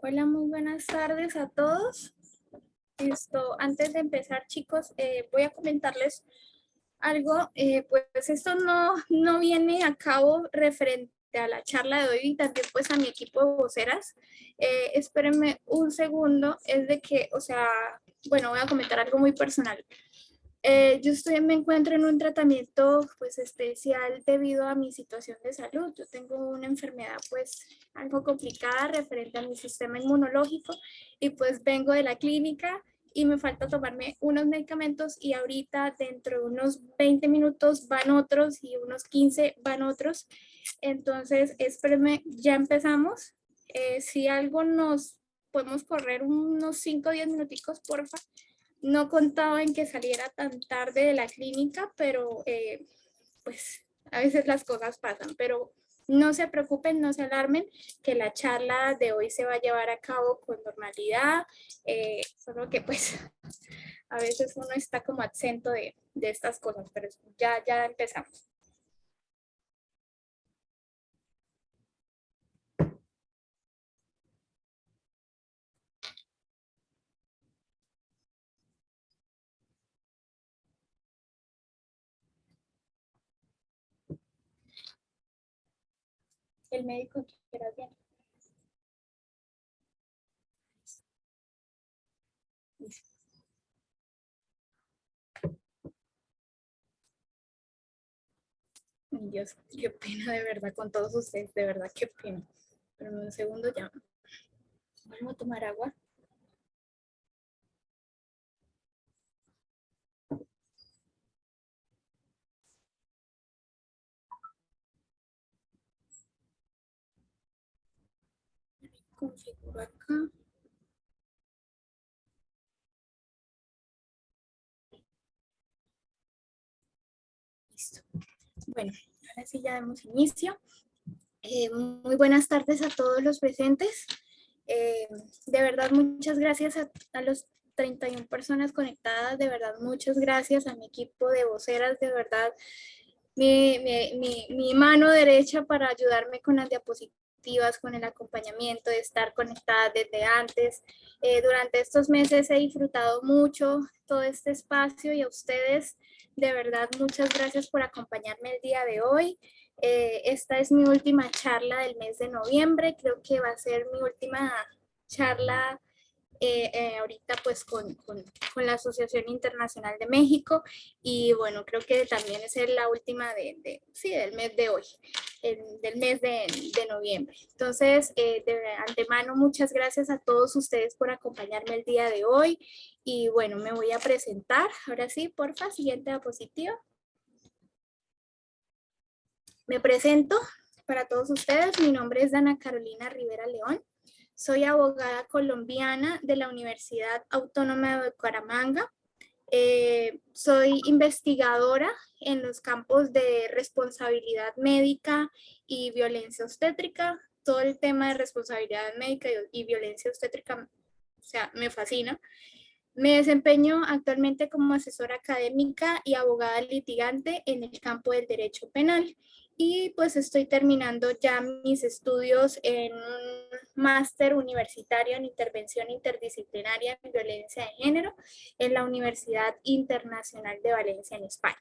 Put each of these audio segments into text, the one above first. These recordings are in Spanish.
Hola, muy buenas tardes a todos. Antes de empezar, chicos, voy a comentarles algo. Pues esto no viene a cabo referente a la charla de hoy y también pues a mi equipo de voceras. Espérenme un segundo, es de que, bueno, voy a comentar algo muy personal. Me encuentro en un tratamiento pues especial debido a mi situación de salud. Yo tengo una enfermedad pues algo complicada referente a mi sistema inmunológico y pues vengo de la clínica y me falta tomarme unos medicamentos y ahorita dentro de unos 20 minutos van otros y unos 15 van otros. Entonces, espérenme, ya empezamos. Si algo nos podemos correr unos 5 o 10 minuticos, porfa. No contaba en que saliera tan tarde de la clínica, pero pues a veces las cosas pasan, pero no se preocupen, no se alarmen, que la charla de hoy se va a llevar a cabo con normalidad, solo que pues a veces uno está como exento de estas cosas, pero ya empezamos. El médico quiera bien. Dios, qué pena de verdad con todos ustedes, de verdad qué pena. Pero en un segundo ya vuelvo a tomar agua. Configuro acá. Listo. Bueno, ahora sí ya damos inicio. Muy buenas tardes a todos los presentes. De verdad, muchas gracias a los 31 personas conectadas. De verdad, muchas gracias a mi equipo de voceras, de verdad, mi mano derecha para ayudarme con las diapositivas, con el acompañamiento, de estar conectada desde antes. Durante estos meses he disfrutado mucho todo este espacio y a ustedes, de verdad, muchas gracias por acompañarme el día de hoy. Esta es mi última charla del mes de noviembre, creo que va a ser mi última charla ahorita pues con la Asociación Internacional de México y bueno, creo que también es la última sí, del mes de hoy, del mes de noviembre. Entonces, de antemano, muchas gracias a todos ustedes por acompañarme el día de hoy y bueno, me voy a presentar. Ahora sí, porfa, siguiente diapositiva. Me presento para todos ustedes. Mi nombre es Dana Carolina Rivera León. Soy abogada colombiana de la Universidad Autónoma de Bucaramanga. Soy investigadora en los campos de responsabilidad médica y violencia obstétrica. Todo el tema de responsabilidad médica y violencia obstétrica, o sea, me fascina. Me desempeño actualmente como asesora académica y abogada litigante en el campo del derecho penal y pues estoy terminando ya mis estudios en un máster universitario en intervención interdisciplinaria en violencia de género en la Universidad Internacional de Valencia en España.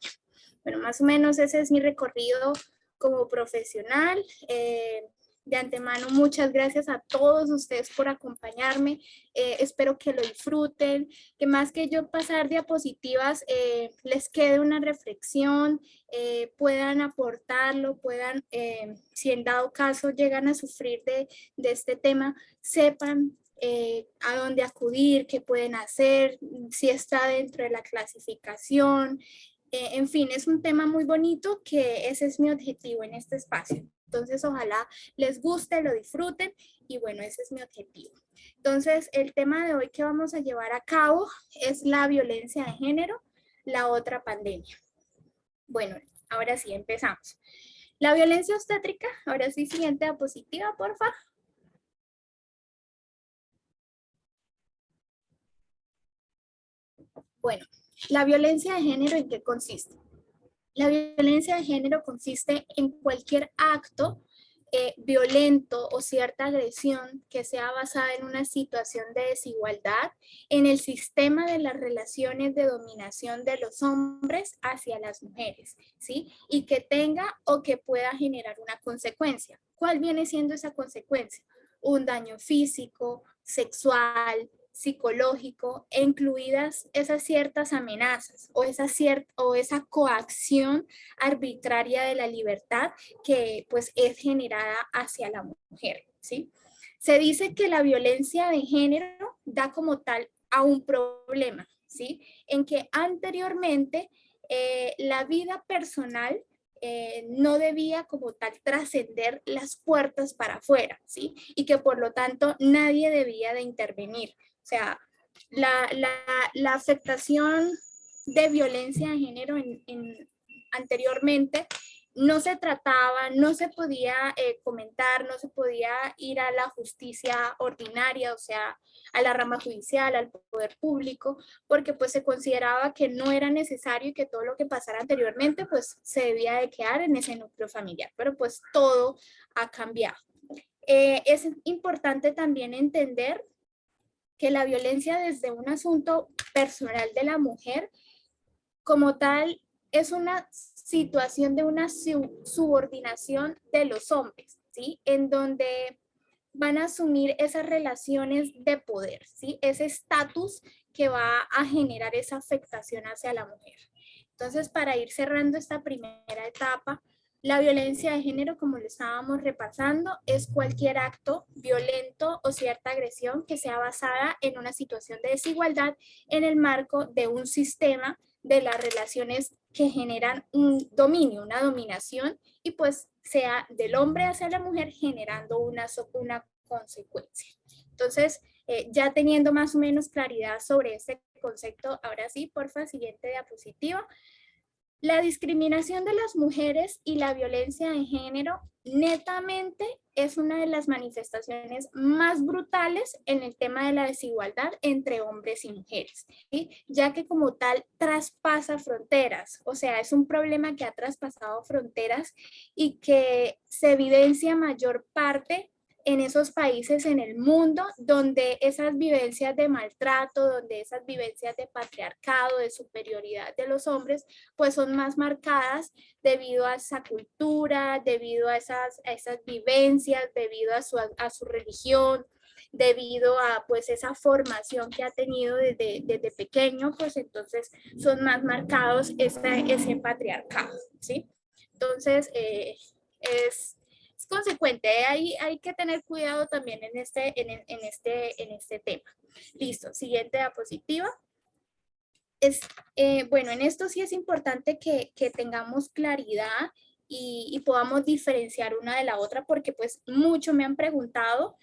Bueno, más o menos ese es mi recorrido como profesional. De antemano, muchas gracias a todos ustedes por acompañarme. Espero que lo disfruten, que más que yo pasar diapositivas, les quede una reflexión, puedan aportarlo, puedan, si en dado caso llegan a sufrir de este tema, sepan a dónde acudir, qué pueden hacer, si está dentro de la clasificación. En fin, es un tema muy bonito que ese es mi objetivo en este espacio. Entonces, ojalá les guste, lo disfruten y bueno, ese es mi objetivo. Entonces, el tema de hoy que vamos a llevar a cabo es la violencia de género, la otra pandemia. Bueno, ahora sí, empezamos. La violencia obstétrica, ahora sí, siguiente diapositiva, porfa. Bueno, la violencia de género, ¿en qué consiste? La violencia de género consiste en cualquier acto violento o cierta agresión que sea basada en una situación de desigualdad en el sistema de las relaciones de dominación de los hombres hacia las mujeres, ¿sí? Y que tenga o que pueda generar una consecuencia. ¿Cuál viene siendo esa consecuencia? Un daño físico, sexual, psicológico, e incluidas esas ciertas amenazas o esa coacción arbitraria de la libertad que pues es generada hacia la mujer, ¿sí? Se dice que la violencia de género da como tal a un problema, ¿sí? En que anteriormente la vida personal no debía como tal trascender las puertas para afuera, ¿sí? Y que por lo tanto nadie debía de intervenir. O sea, la afectación de violencia de género anteriormente no se trataba, no se podía comentar, no se podía ir a la justicia ordinaria, o sea, a la rama judicial, al poder público, porque pues se consideraba que no era necesario y que todo lo que pasara anteriormente pues se debía de quedar en ese núcleo familiar, pero pues todo ha cambiado. Es importante también entender que la violencia desde un asunto personal de la mujer, como tal, es una situación de una subordinación de los hombres, ¿sí? En donde van a asumir esas relaciones de poder, ¿sí? Ese estatus que va a generar esa afectación hacia la mujer. Entonces, para ir cerrando esta primera etapa, la violencia de género, como lo estábamos repasando, es cualquier acto violento o cierta agresión que sea basada en una situación de desigualdad en el marco de un sistema de las relaciones que generan un dominio, una dominación, y pues sea del hombre hacia la mujer generando una consecuencia. Entonces, ya teniendo más o menos claridad sobre este concepto, ahora sí, porfa, siguiente diapositiva. La discriminación de las mujeres y la violencia de género netamente es una de las manifestaciones más brutales en el tema de la desigualdad entre hombres y mujeres, ¿sí? Ya que como tal traspasa fronteras, o sea, es un problema que ha traspasado fronteras y que se evidencia mayor parte en esos países en el mundo donde esas vivencias de maltrato, donde esas vivencias de patriarcado, de superioridad de los hombres, pues son más marcadas debido a esa cultura, debido a esas vivencias, debido a su religión, debido a pues esa formación que ha tenido desde pequeño, pues entonces son más marcados ese patriarcado, ¿sí? Entonces, es consecuente, hay que tener cuidado también en este tema. Listo, siguiente diapositiva. Bueno, en esto sí es importante que tengamos claridad y podamos diferenciar una de la otra porque pues mucho me han preguntado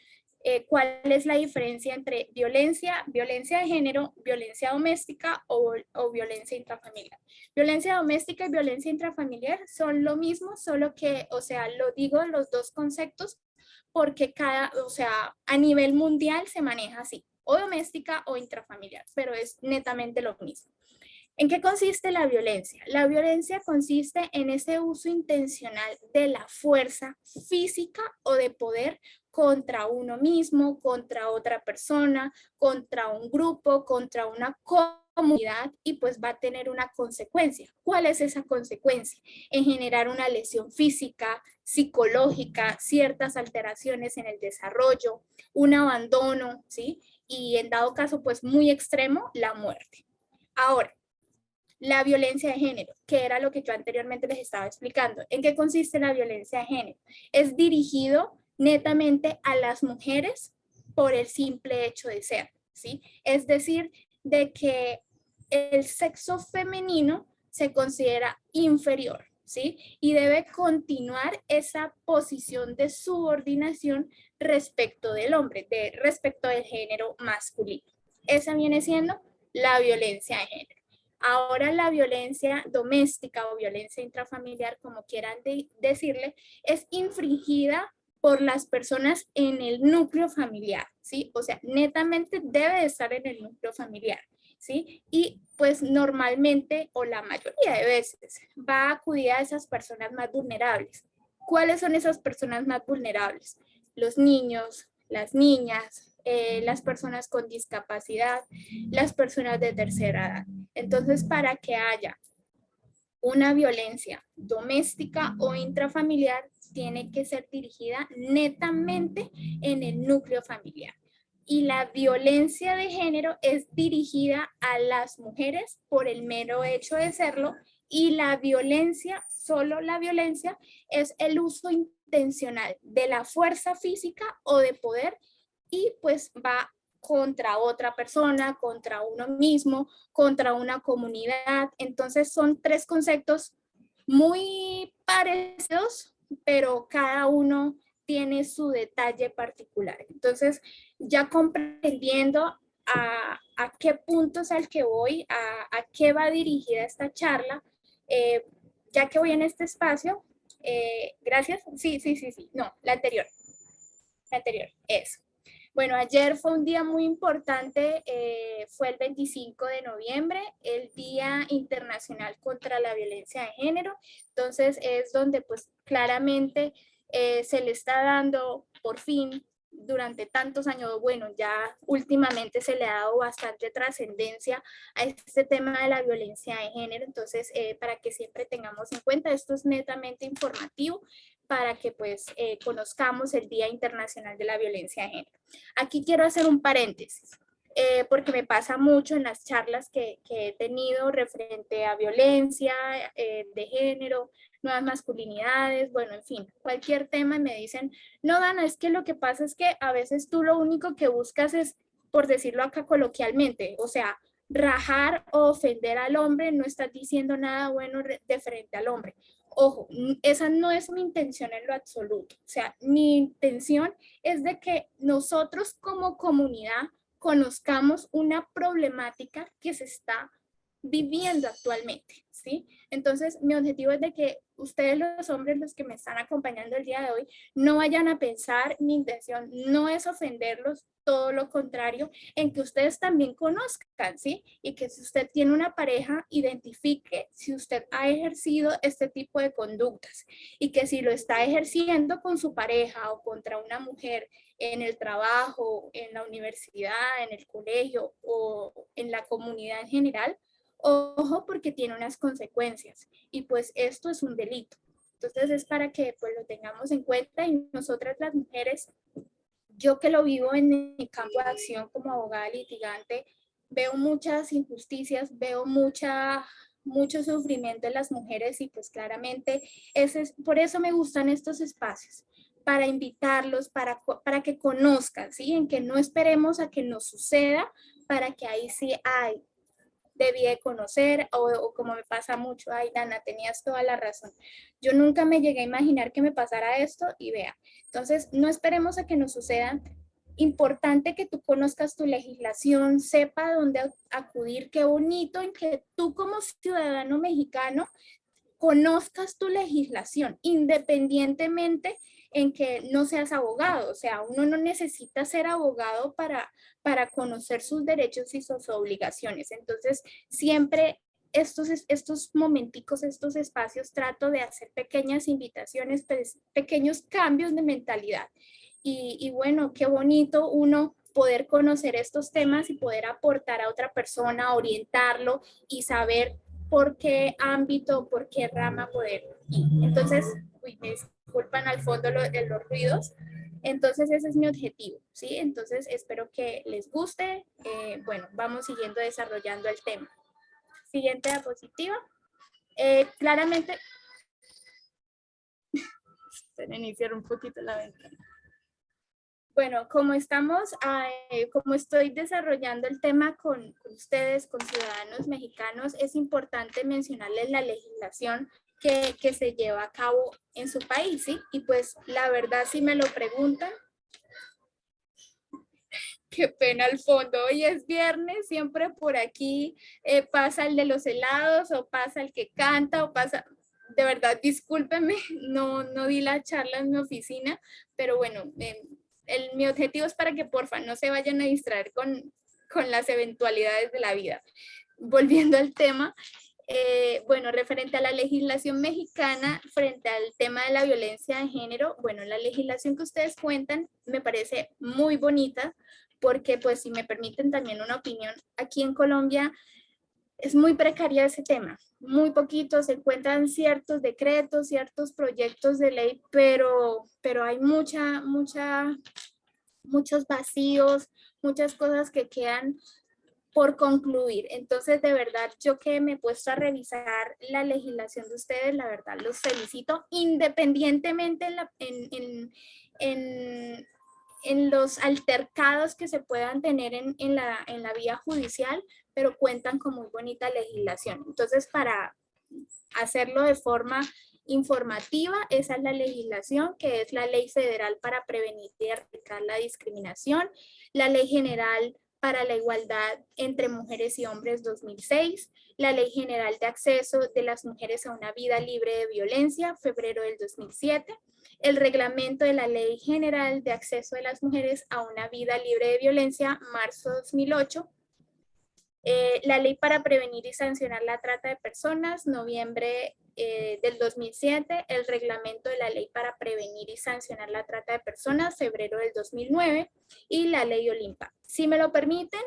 cuál es la diferencia entre violencia de género, violencia doméstica o violencia intrafamiliar. Violencia doméstica y violencia intrafamiliar son lo mismo, solo que, o sea, lo digo los dos conceptos porque o sea, a nivel mundial se maneja así, o doméstica o intrafamiliar, pero es netamente lo mismo. ¿En qué consiste la violencia? La violencia consiste en ese uso intencional de la fuerza física o de poder contra uno mismo, contra otra persona, contra un grupo, contra una comunidad y pues va a tener una consecuencia. ¿Cuál es esa consecuencia? En generar una lesión física, psicológica, ciertas alteraciones en el desarrollo, un abandono, ¿sí? Y en dado caso pues muy extremo, la muerte. Ahora, la violencia de género, que era lo que yo anteriormente les estaba explicando. ¿En qué consiste la violencia de género? Es dirigido netamente a las mujeres por el simple hecho de ser, ¿sí? Es decir, de que el sexo femenino se considera inferior, ¿sí? Y debe continuar esa posición de subordinación respecto del hombre, respecto del género masculino. Esa viene siendo la violencia de género. Ahora la violencia doméstica o violencia intrafamiliar, como quieran decirle, es infringida por las personas en el núcleo familiar, ¿sí? O sea, netamente debe de estar en el núcleo familiar, ¿sí? Y pues normalmente o la mayoría de veces va a acudir a esas personas más vulnerables. ¿Cuáles son esas personas más vulnerables? Los niños, las niñas, las personas con discapacidad, las personas de tercera edad. Entonces, para que haya una violencia doméstica o intrafamiliar, tiene que ser dirigida netamente en el núcleo familiar. Y la violencia de género es dirigida a las mujeres por el mero hecho de serlo, y la violencia, solo la violencia, es el uso intencional de la fuerza física o de poder y pues va contra otra persona, contra uno mismo, contra una comunidad. Entonces son tres conceptos muy parecidos, pero cada uno tiene su detalle particular. Entonces, ya comprendiendo a qué punto es al que voy, a qué va dirigida esta charla, ya que voy en este espacio, gracias. Sí, no, la anterior, eso. Bueno, ayer fue un día muy importante, fue el 25 de noviembre, el Día Internacional contra la Violencia de Género. Entonces es donde pues claramente se le está dando por fin durante tantos años, bueno, ya últimamente se le ha dado bastante trascendencia a este tema de la violencia de género. Entonces, para que siempre tengamos en cuenta, esto es netamente informativo para que pues conozcamos el Día Internacional de la Violencia de Género. Aquí quiero hacer un paréntesis, porque me pasa mucho en las charlas que he tenido referente a violencia de género, nuevas masculinidades, bueno, en fin, cualquier tema, y me dicen, no, Dana, es que lo que pasa es que a veces tú lo único que buscas es, por decirlo acá coloquialmente, o sea, rajar o ofender al hombre, no estás diciendo nada bueno de frente al hombre. Ojo, esa no es mi intención en lo absoluto. O sea, mi intención es de que nosotros como comunidad conozcamos una problemática que se está viviendo actualmente, ¿sí? Entonces, mi objetivo es de que ustedes los hombres, los que me están acompañando el día de hoy, no vayan a pensar, mi intención no es ofenderlos, todo lo contrario, en que ustedes también conozcan, ¿sí? Y que si usted tiene una pareja, identifique si usted ha ejercido este tipo de conductas y que si lo está ejerciendo con su pareja o contra una mujer en el trabajo, en la universidad, en el colegio o en la comunidad en general, ojo porque tiene unas consecuencias y pues esto es un delito. Entonces es para que pues lo tengamos en cuenta y nosotras las mujeres, yo que lo vivo en mi campo de acción como abogada litigante, veo muchas injusticias, veo mucho sufrimiento en las mujeres y pues claramente por eso me gustan estos espacios, para invitarlos, para que conozcan, ¿sí? En que no esperemos a que nos suceda, para que ahí sí hay debí de conocer o como me pasa mucho, ay Dana, tenías toda la razón. Yo nunca me llegué a imaginar que me pasara esto y vea. Entonces, no esperemos a que nos sucedan. Importante que tú conozcas tu legislación, sepa dónde acudir, qué bonito en que tú como ciudadano mexicano conozcas tu legislación, independientemente en que no seas abogado. O sea, uno no necesita ser abogado para conocer sus derechos y sus obligaciones. Entonces, siempre estos momenticos, estos espacios, trato de hacer pequeñas invitaciones, pequeños cambios de mentalidad. Y bueno, qué bonito uno poder conocer estos temas y poder aportar a otra persona, orientarlo y saber por qué ámbito, por qué rama poder ir. Entonces, me disculpan al fondo los ruidos. Entonces, ese es mi objetivo, ¿sí? Entonces, espero que les guste. Bueno, vamos siguiendo desarrollando el tema. Siguiente diapositiva. Claramente, se me iniciaron un poquito la ventana. Bueno, como estoy desarrollando el tema con ustedes, con ciudadanos mexicanos, es importante mencionarles la legislación que se lleva a cabo en su país, ¿sí? Y pues la verdad, si me lo preguntan, qué pena al fondo, hoy es viernes, siempre por aquí pasa el de los helados o pasa el que canta o pasa, de verdad, discúlpenme, no di la charla en mi oficina, pero bueno, mi objetivo es para que porfa no se vayan a distraer con las eventualidades de la vida. Volviendo al tema, bueno, referente a la legislación mexicana, frente al tema de la violencia de género, bueno, la legislación que ustedes cuentan me parece muy bonita, porque pues si me permiten también una opinión, aquí en Colombia es muy precaria ese tema, muy poquito, se encuentran ciertos decretos, ciertos proyectos de ley, pero hay muchos vacíos, muchas cosas que quedan por concluir. Entonces, de verdad, yo que me he puesto a revisar la legislación de ustedes, la verdad, los felicito, independientemente en, en los altercados que se puedan tener en la vía judicial, pero cuentan con muy bonita legislación. Entonces, para hacerlo de forma informativa, esa es la legislación, que es la Ley Federal para prevenir y erradicar la discriminación, la Ley General para la Igualdad entre Mujeres y Hombres 2006, la Ley General de Acceso de las Mujeres a una Vida Libre de Violencia, febrero del 2007, el Reglamento de la Ley General de Acceso de las Mujeres a una Vida Libre de Violencia, marzo 2008, la Ley para Prevenir y Sancionar la Trata de Personas, noviembre del 2007, el Reglamento de la Ley para Prevenir y Sancionar la Trata de Personas, febrero del 2009, y la Ley Olimpa. Si me lo permiten,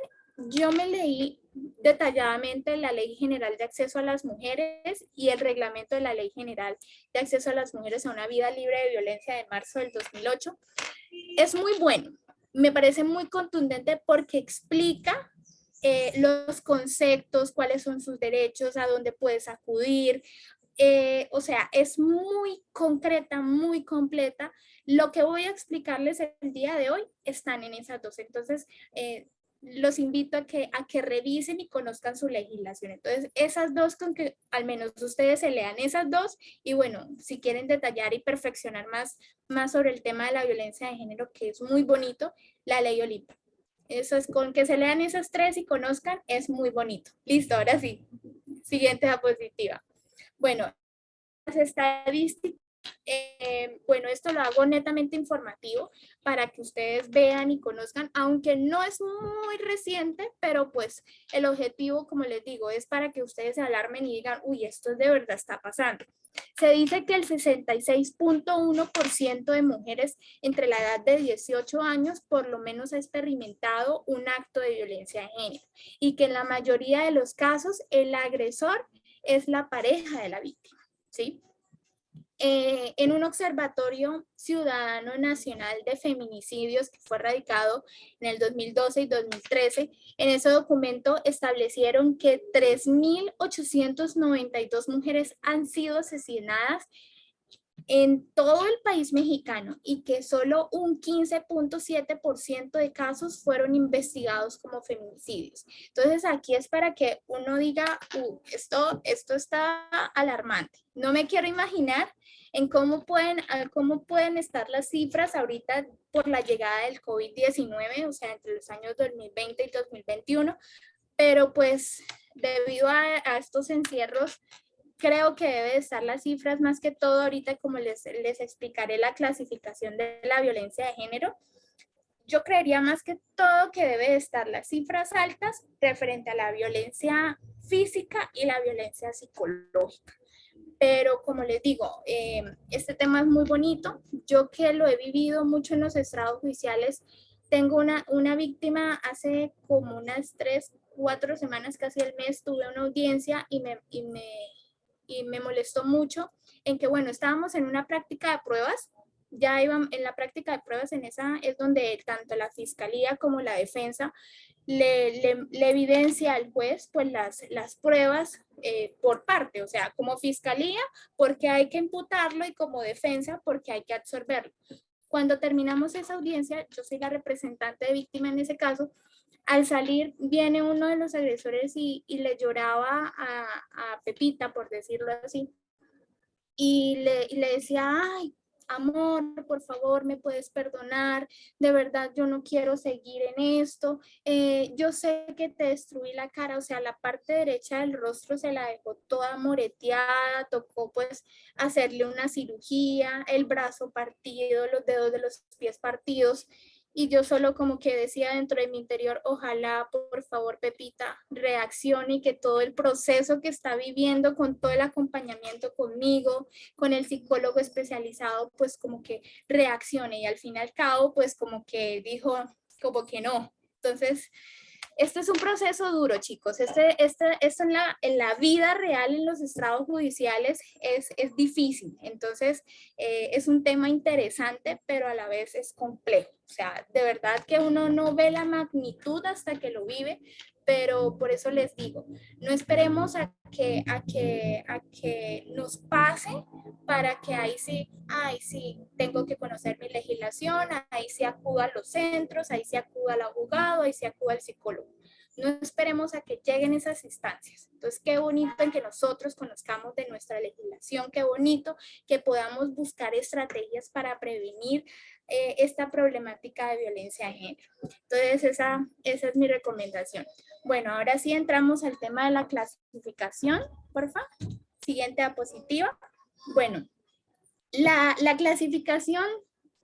yo me leí detalladamente la Ley General de Acceso a las Mujeres y el Reglamento de la Ley General de Acceso a las Mujeres a una Vida Libre de Violencia de marzo del 2008. Es muy bueno, me parece muy contundente porque explica los conceptos, cuáles son sus derechos, a dónde puedes acudir. O sea, es muy concreta, muy completa. Lo que voy a explicarles el día de hoy están en esas dos. Entonces, los invito a que revisen y conozcan su legislación. Entonces, esas dos, con que al menos ustedes se lean esas dos, y bueno, si quieren detallar y perfeccionar más sobre el tema de la violencia de género, que es muy bonito, la Ley Olimpa. Eso es, con que se lean esas tres y conozcan, es muy bonito. Listo, ahora sí. Siguiente diapositiva. Bueno, las estadísticas, bueno, esto lo hago netamente informativo para que ustedes vean y conozcan, aunque no es muy reciente, pero pues el objetivo, como les digo, es para que ustedes se alarmen y digan, uy, esto de verdad está pasando. Se dice que el 66.1% de mujeres entre la edad de 18 años por lo menos ha experimentado un acto de violencia de género y que en la mayoría de los casos el agresor es la pareja de la víctima, ¿sí? En un observatorio ciudadano nacional de feminicidios que fue radicado en el 2012 y 2013, en ese documento establecieron que 3.892 mujeres han sido asesinadas en todo el país mexicano y que solo un 15.7% de casos fueron investigados como feminicidios. Entonces aquí es para que uno diga, esto está alarmante. No me quiero imaginar en cómo pueden estar las cifras ahorita por la llegada del COVID-19, o sea, entre los años 2020 y 2021, pero pues debido a estos encierros, creo que debe de estar las cifras más que todo ahorita, como les explicaré la clasificación de la violencia de género. Yo creería más que todo que debe de estar las cifras altas referente a la violencia física y la violencia psicológica. Pero como les digo, este tema es muy bonito. Yo que lo he vivido mucho en los estrados judiciales, tengo una víctima hace como unas 3, 4 semanas, casi el mes, tuve una audiencia y me molestó mucho en que, bueno, estábamos en una práctica de pruebas, ya iban en la práctica de pruebas, en esa es donde tanto la fiscalía como la defensa le evidencia al juez pues las pruebas por parte, o sea, como fiscalía porque hay que imputarlo y como defensa porque hay que absorberlo. Cuando terminamos esa audiencia, yo soy la representante de víctima en ese caso, al salir viene uno de los agresores y le lloraba a Pepita, por decirlo así, y le decía, ay, amor, por favor, me puedes perdonar, de verdad yo no quiero seguir en esto, yo sé que te destruí la cara, o sea, la parte derecha del rostro se la dejó toda moreteada, tocó pues hacerle una cirugía, el brazo partido, los dedos de los pies partidos, y yo solo como que decía dentro de mi interior, ojalá por favor Pepita reaccione y que todo el proceso que está viviendo con todo el acompañamiento conmigo, con el psicólogo especializado, pues como que reaccione y al fin y al cabo, pues como que dijo, como que no. Entonces, este es un proceso duro, chicos. Esto en la vida real, en los estrados judiciales, es difícil. Entonces, es un tema interesante, pero a la vez es complejo. O sea, de verdad que uno no ve la magnitud hasta que lo vive, pero por eso les digo, no esperemos a que nos pase para que ahí sí, ay, sí, tengo que conocer mi legislación, ahí sí acudo a los centros, ahí sí acudo al abogado, ahí sí acudo al psicólogo. No esperemos a que lleguen esas instancias. Entonces, qué bonito en que nosotros conozcamos de nuestra legislación, qué bonito que podamos buscar estrategias para prevenir esta problemática de violencia de género. Entonces, esa es mi recomendación. Bueno, ahora sí entramos al tema de la clasificación, por favor. Siguiente diapositiva. Bueno, la clasificación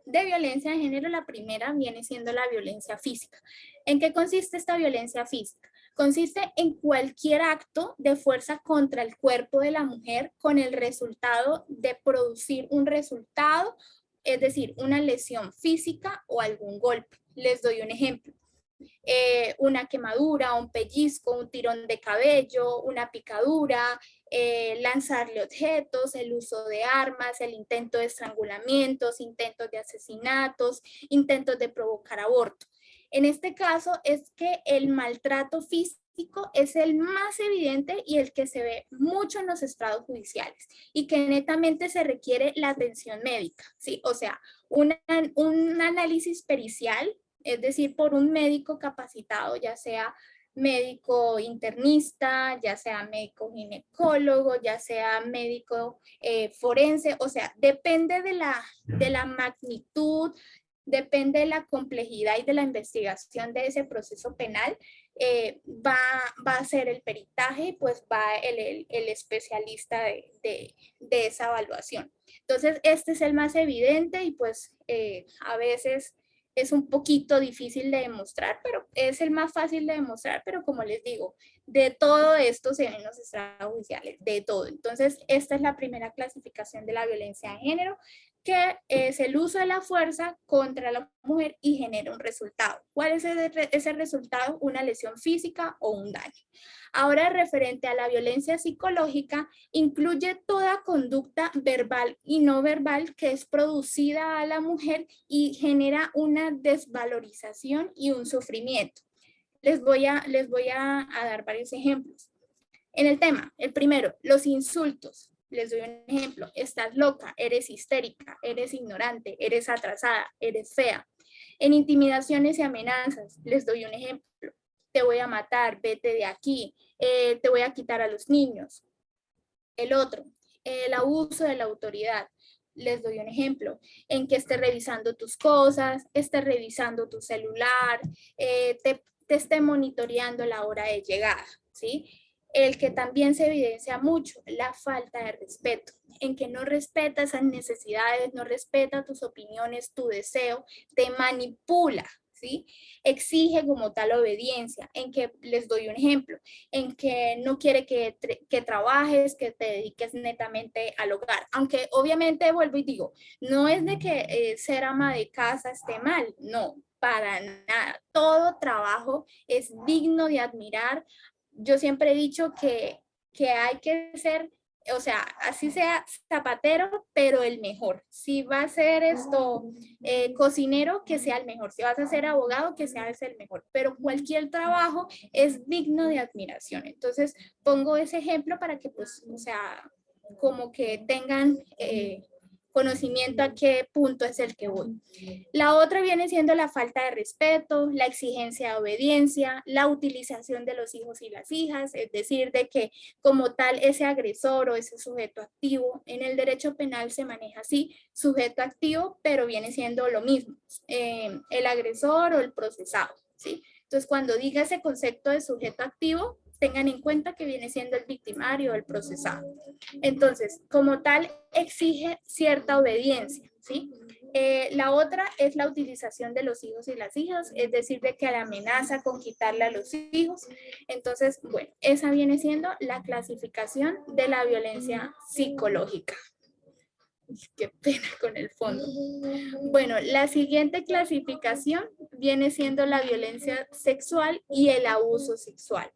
de violencia de género, la primera viene siendo la violencia física. ¿En qué consiste esta violencia física? Consiste en cualquier acto de fuerza contra el cuerpo de la mujer con el resultado de producir un resultado, es decir, una lesión física o algún golpe. Les doy un ejemplo. Una quemadura, un pellizco, un tirón de cabello, una picadura, lanzarle objetos, el uso de armas, el intento de estrangulamientos, intentos de asesinatos, intentos de provocar aborto. En este caso es que el maltrato físico es el más evidente y el que se ve mucho en los estrados judiciales y que netamente se requiere la atención médica, ¿sí? O sea, un análisis pericial, es decir, por un médico capacitado, ya sea médico internista, ya sea médico ginecólogo, ya sea médico forense, o sea, depende de la magnitud, depende de la complejidad y de la investigación de ese proceso penal, va a ser el peritaje y pues va el especialista de esa evaluación. Entonces, este es el más evidente y pues a veces es un poquito difícil de demostrar, pero es el más fácil de demostrar, pero como les digo, de todo esto se ven los extrajudiciales, de todo. Entonces, esta es la primera clasificación de la violencia de género, que es el uso de la fuerza contra la mujer y genera un resultado. ¿Cuál es ese resultado? Una lesión física o un daño. Ahora, referente a la violencia psicológica, incluye toda conducta verbal y no verbal que es producida a la mujer y genera una desvalorización y un sufrimiento. Les voy a dar varios ejemplos. En el tema, el primero, los insultos. Les doy un ejemplo. Estás loca, eres histérica, eres ignorante, eres atrasada, eres fea. En intimidaciones y amenazas, les doy un ejemplo. Te voy a matar, vete de aquí, te voy a quitar a los niños. El otro, el abuso de la autoridad. Les doy un ejemplo, en que esté revisando tus cosas, esté revisando tu celular, te esté monitoreando la hora de llegada, ¿sí? El que también se evidencia mucho, la falta de respeto, en que no respeta esas necesidades, no respeta tus opiniones, tu deseo, te manipula, ¿sí? Exige como tal obediencia, en que les doy un ejemplo, en que no quiere que trabajes, que te dediques netamente al hogar. Aunque obviamente vuelvo y digo, no es de que ser ama de casa esté mal, no, para nada. Todo trabajo es digno de admirar. Yo siempre he dicho que hay que ser, o sea, así sea zapatero, pero el mejor. Si va a ser cocinero, que sea el mejor. Si vas a ser abogado, que sea el mejor. Pero cualquier trabajo es digno de admiración. Entonces, pongo ese ejemplo para que, pues, o sea, como que tengan conocimiento a qué punto es el que voy. La otra viene siendo la falta de respeto, la exigencia de obediencia, la utilización de los hijos y las hijas, es decir, de que como tal ese agresor o ese sujeto activo, en el derecho penal se maneja así, sujeto activo, pero viene siendo lo mismo, el agresor o el procesado, ¿sí? Entonces, cuando diga ese concepto de sujeto activo, tengan en cuenta que viene siendo el victimario o el procesado. Entonces, como tal, exige cierta obediencia, ¿sí? La otra es la utilización de los hijos y las hijas, es decir, de que la amenaza con quitarle a los hijos. Entonces, bueno, esa viene siendo la clasificación de la violencia psicológica. Qué pena con el fondo. Bueno, la siguiente clasificación viene siendo la violencia sexual y el abuso sexual.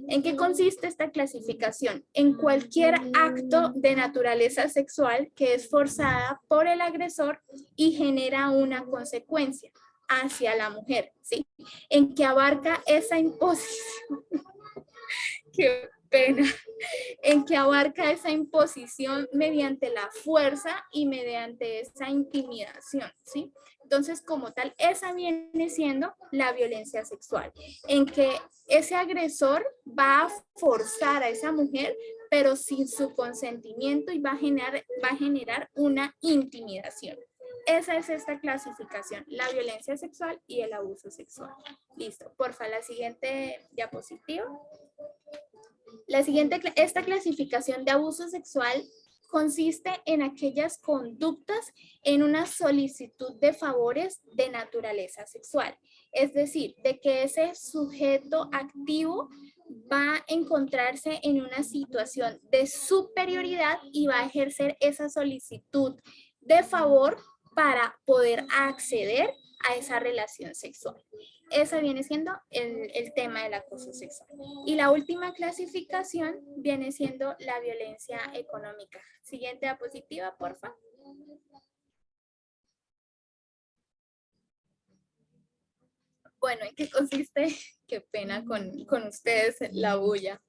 ¿En qué consiste esta clasificación? En cualquier acto de naturaleza sexual que es forzada por el agresor y genera una consecuencia hacia la mujer, ¿sí? En que abarca esa imposición. Qué pena. En que abarca esa imposición mediante la fuerza y mediante esa intimidación, ¿sí? Entonces, como tal, esa viene siendo la violencia sexual, en que ese agresor va a forzar a esa mujer, pero sin su consentimiento y va a generar una intimidación. Esa es esta clasificación, la violencia sexual y el abuso sexual. Listo, porfa, la siguiente diapositiva. Esta clasificación de abuso sexual consiste en aquellas conductas en una solicitud de favores de naturaleza sexual. Es decir, de que ese sujeto activo va a encontrarse en una situación de superioridad y va a ejercer esa solicitud de favor para poder acceder a esa relación sexual. Ese viene siendo el tema del acoso sexual. Y la última clasificación viene siendo la violencia económica. Siguiente diapositiva, porfa. Bueno, ¿en qué consiste? Qué pena con ustedes la bulla.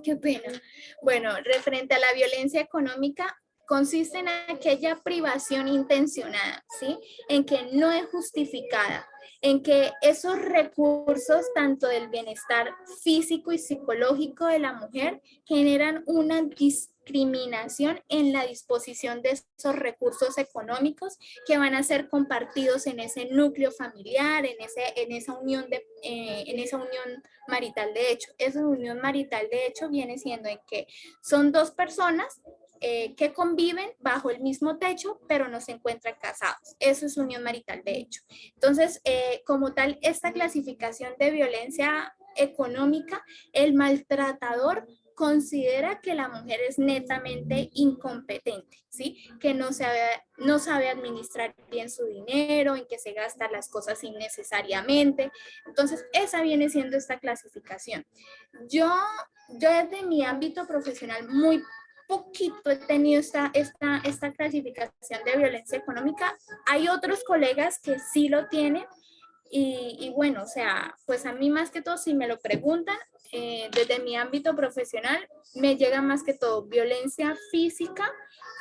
Qué pena. Bueno, referente a la violencia económica, consiste en aquella privación intencionada, ¿sí? En que no es justificada, en que esos recursos, tanto del bienestar físico y psicológico de la mujer, generan una discriminación en la disposición de esos recursos económicos que van a ser compartidos en ese núcleo familiar, en esa unión marital de hecho. Esa unión marital de hecho viene siendo en que son dos personas que conviven bajo el mismo techo, pero no se encuentran casados. Eso es unión marital de hecho. Entonces, como tal, esta clasificación de violencia económica, el maltratador considera que la mujer es netamente incompetente, ¿sí? Que no sabe administrar bien su dinero, en que se gasta las cosas innecesariamente. Entonces, esa viene siendo esta clasificación. Yo desde mi ámbito profesional muy poquito he tenido esta clasificación de violencia económica. Hay otros colegas que sí lo tienen y bueno, o sea, pues a mí más que todo, si me lo preguntan, desde mi ámbito profesional, me llega más que todo violencia física,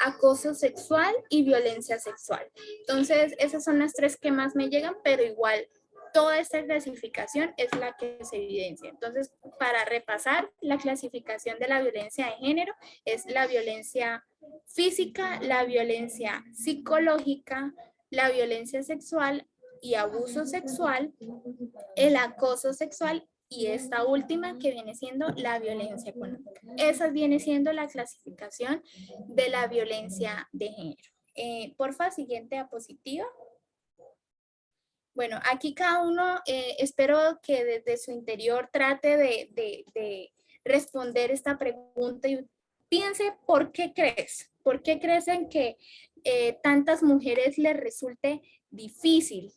acoso sexual y violencia sexual. Entonces, esas son las tres que más me llegan, pero igual toda esta clasificación es la que se evidencia. Entonces, para repasar, la clasificación de la violencia de género es la violencia física, la violencia psicológica, la violencia sexual y abuso sexual, el acoso sexual y esta última que viene siendo la violencia económica. Esa viene siendo la clasificación de la violencia de género. Porfa, siguiente diapositiva. Bueno, aquí cada uno, espero que desde su interior trate de responder esta pregunta y piense por qué crees. ¿Por qué crees en que tantas mujeres les resulte difícil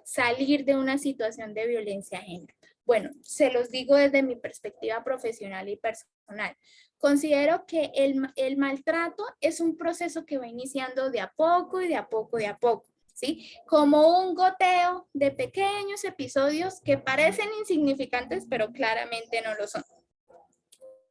salir de una situación de violencia de género? Bueno, se los digo desde mi perspectiva profesional y personal. Considero que el maltrato es un proceso que va iniciando de a poco y de a poco y de a poco. ¿Sí? Como un goteo de pequeños episodios que parecen insignificantes, pero claramente no lo son.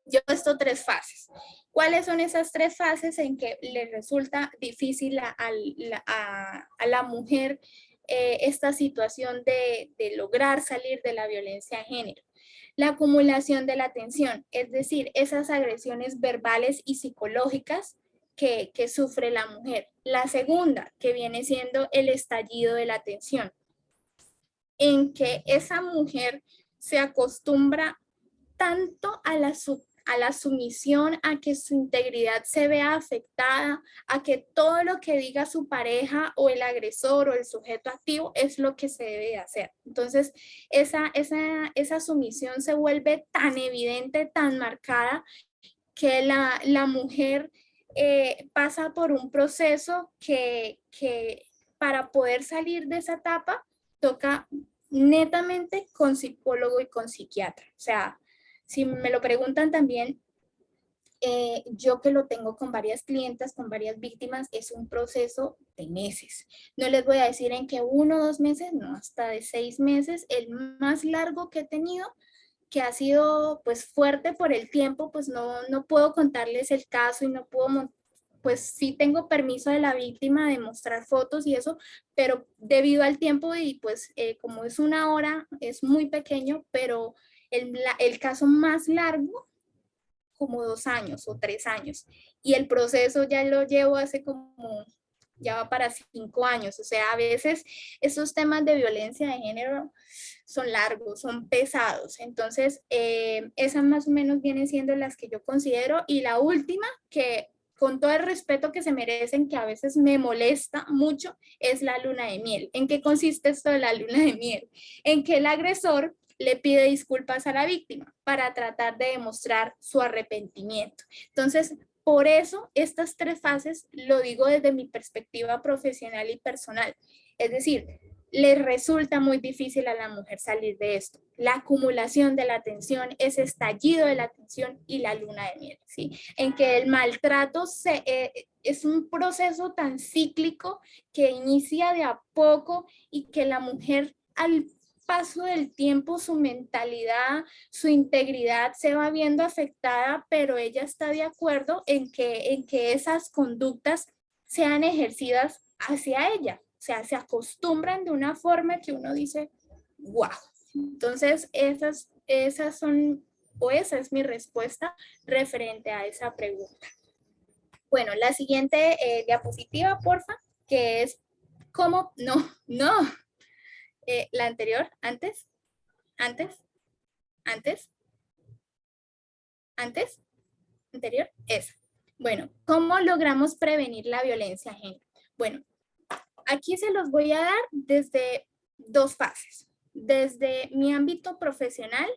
Yo he puesto tres fases. ¿Cuáles son esas tres fases en que le resulta difícil a la mujer esta situación de lograr salir de la violencia de género? La acumulación de la atención, es decir, esas agresiones verbales y psicológicas que sufre la mujer. La segunda, que viene siendo el estallido de la tensión, en que esa mujer se acostumbra tanto a la sumisión, a que su integridad se vea afectada, a que todo lo que diga su pareja o el agresor o el sujeto activo es lo que se debe hacer. Entonces, esa sumisión se vuelve tan evidente, tan marcada, que la mujer pasa por un proceso que para poder salir de esa etapa toca netamente con psicólogo y con psiquiatra. O sea, si me lo preguntan también, yo que lo tengo con varias clientas, con varias víctimas, es un proceso de meses. No les voy a decir en que 1 o 2 meses, no, hasta de 6 meses, el más largo que he tenido, que ha sido pues fuerte por el tiempo, pues no puedo contarles el caso y no puedo, pues sí tengo permiso de la víctima de mostrar fotos y eso, pero debido al tiempo y pues como es 1 hora, es muy pequeño, pero el caso más largo, como 2 años o 3 años, y el proceso ya lo llevo hace como, ya va para 5 años, o sea, a veces esos temas de violencia de género son largos, son pesados. Entonces, esas más o menos vienen siendo las que yo considero. Y la última, que con todo el respeto que se merecen, que a veces me molesta mucho, es la luna de miel. ¿En qué consiste esto de la luna de miel? En que el agresor le pide disculpas a la víctima para tratar de demostrar su arrepentimiento. Entonces, por eso estas tres fases lo digo desde mi perspectiva profesional y personal. Es decir, le resulta muy difícil a la mujer salir de esto. La acumulación de la atención, ese estallido de la atención y la luna de miel, ¿sí? En que el maltrato es un proceso tan cíclico que inicia de a poco y que la mujer al paso del tiempo, su mentalidad, su integridad se va viendo afectada, pero ella está de acuerdo en que esas conductas sean ejercidas hacia ella. O sea, se acostumbran de una forma que uno dice, wow. Entonces, esas son o esa es mi respuesta referente a esa pregunta. Bueno, la siguiente diapositiva, porfa, que es cómo, no, la anterior, antes, anterior, esa. Bueno, ¿cómo logramos prevenir la violencia de género? Bueno, aquí se los voy a dar desde dos fases. Desde mi ámbito profesional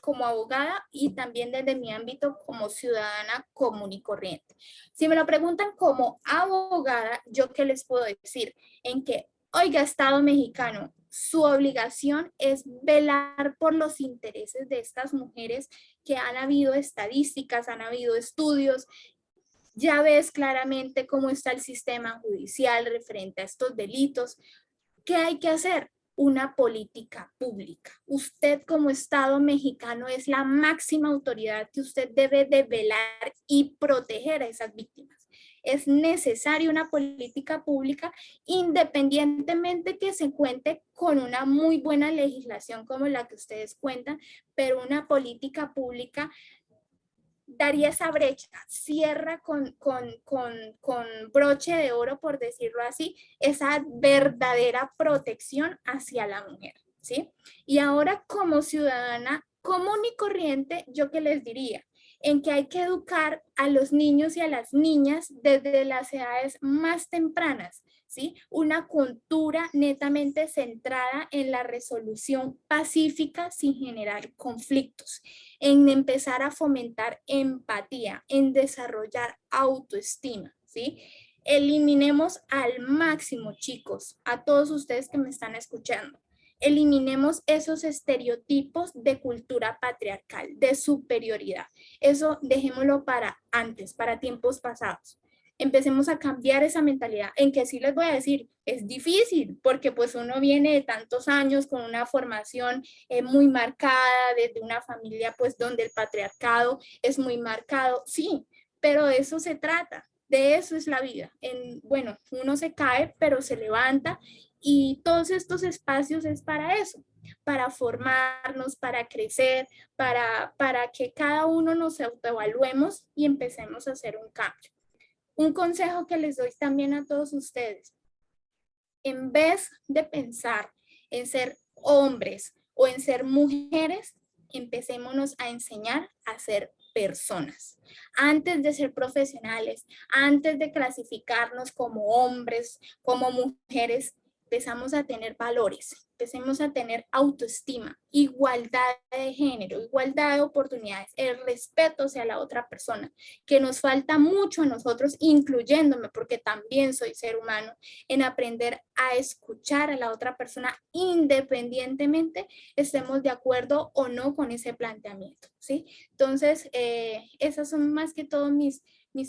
como abogada y también desde mi ámbito como ciudadana común y corriente. Si me lo preguntan como abogada, ¿yo qué les puedo decir? En que, oiga, Estado mexicano, su obligación es velar por los intereses de estas mujeres, que han habido estadísticas, han habido estudios. Ya ves claramente cómo está el sistema judicial referente a estos delitos. ¿Qué hay que hacer? Una política pública. Usted como Estado mexicano es la máxima autoridad que usted debe de velar y proteger a esas víctimas. Es necesaria una política pública, independientemente que se cuente con una muy buena legislación como la que ustedes cuentan, pero una política pública daría esa brecha, cierra con broche de oro, por decirlo así, esa verdadera protección hacia la mujer, ¿sí? Y ahora como ciudadana común y corriente, ¿yo qué les diría? En que hay que educar a los niños y a las niñas desde las edades más tempranas, ¿sí? Una cultura netamente centrada en la resolución pacífica sin generar conflictos, en empezar a fomentar empatía, en desarrollar autoestima, ¿sí? Eliminemos al máximo, chicos, a todos ustedes que me están escuchando, eliminemos esos estereotipos de cultura patriarcal, de superioridad. Eso dejémoslo para antes, para tiempos pasados. Empecemos a cambiar esa mentalidad, en que sí les voy a decir, es difícil, porque pues uno viene de tantos años con una formación muy marcada, desde una familia pues donde el patriarcado es muy marcado, sí, pero de eso se trata, de eso es la vida. Bueno, uno se cae, pero se levanta, y todos estos espacios es para eso, para formarnos, para crecer, para que cada uno nos autoevaluemos y empecemos a hacer un cambio. Un consejo que les doy también a todos ustedes: en vez de pensar en ser hombres o en ser mujeres, empecémonos a enseñar a ser personas. Antes de ser profesionales, antes de clasificarnos como hombres, como mujeres, empezamos a tener valores, empecemos a tener autoestima, igualdad de género, igualdad de oportunidades, el respeto hacia la otra persona, que nos falta mucho a nosotros, incluyéndome, porque también soy ser humano, en aprender a escuchar a la otra persona independientemente estemos de acuerdo o no con ese planteamiento, ¿sí? Entonces, esas son más que todo mis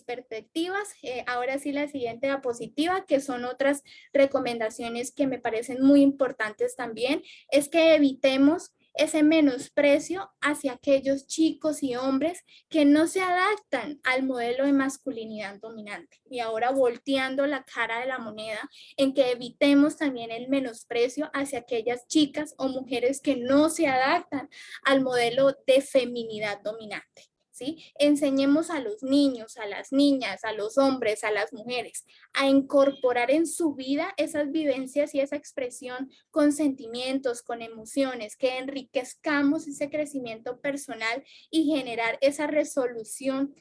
perspectivas. Ahora sí, la siguiente diapositiva, que son otras recomendaciones que me parecen muy importantes también, es que evitemos ese menosprecio hacia aquellos chicos y hombres que no se adaptan al modelo de masculinidad dominante. Y ahora volteando la cara de la moneda, en que evitemos también el menosprecio hacia aquellas chicas o mujeres que no se adaptan al modelo de feminidad dominante. ¿Sí? Enseñemos a los niños, a las niñas, a los hombres, a las mujeres, a incorporar en su vida esas vivencias y esa expresión con sentimientos, con emociones, que enriquezcamos ese crecimiento personal y generar esa resolución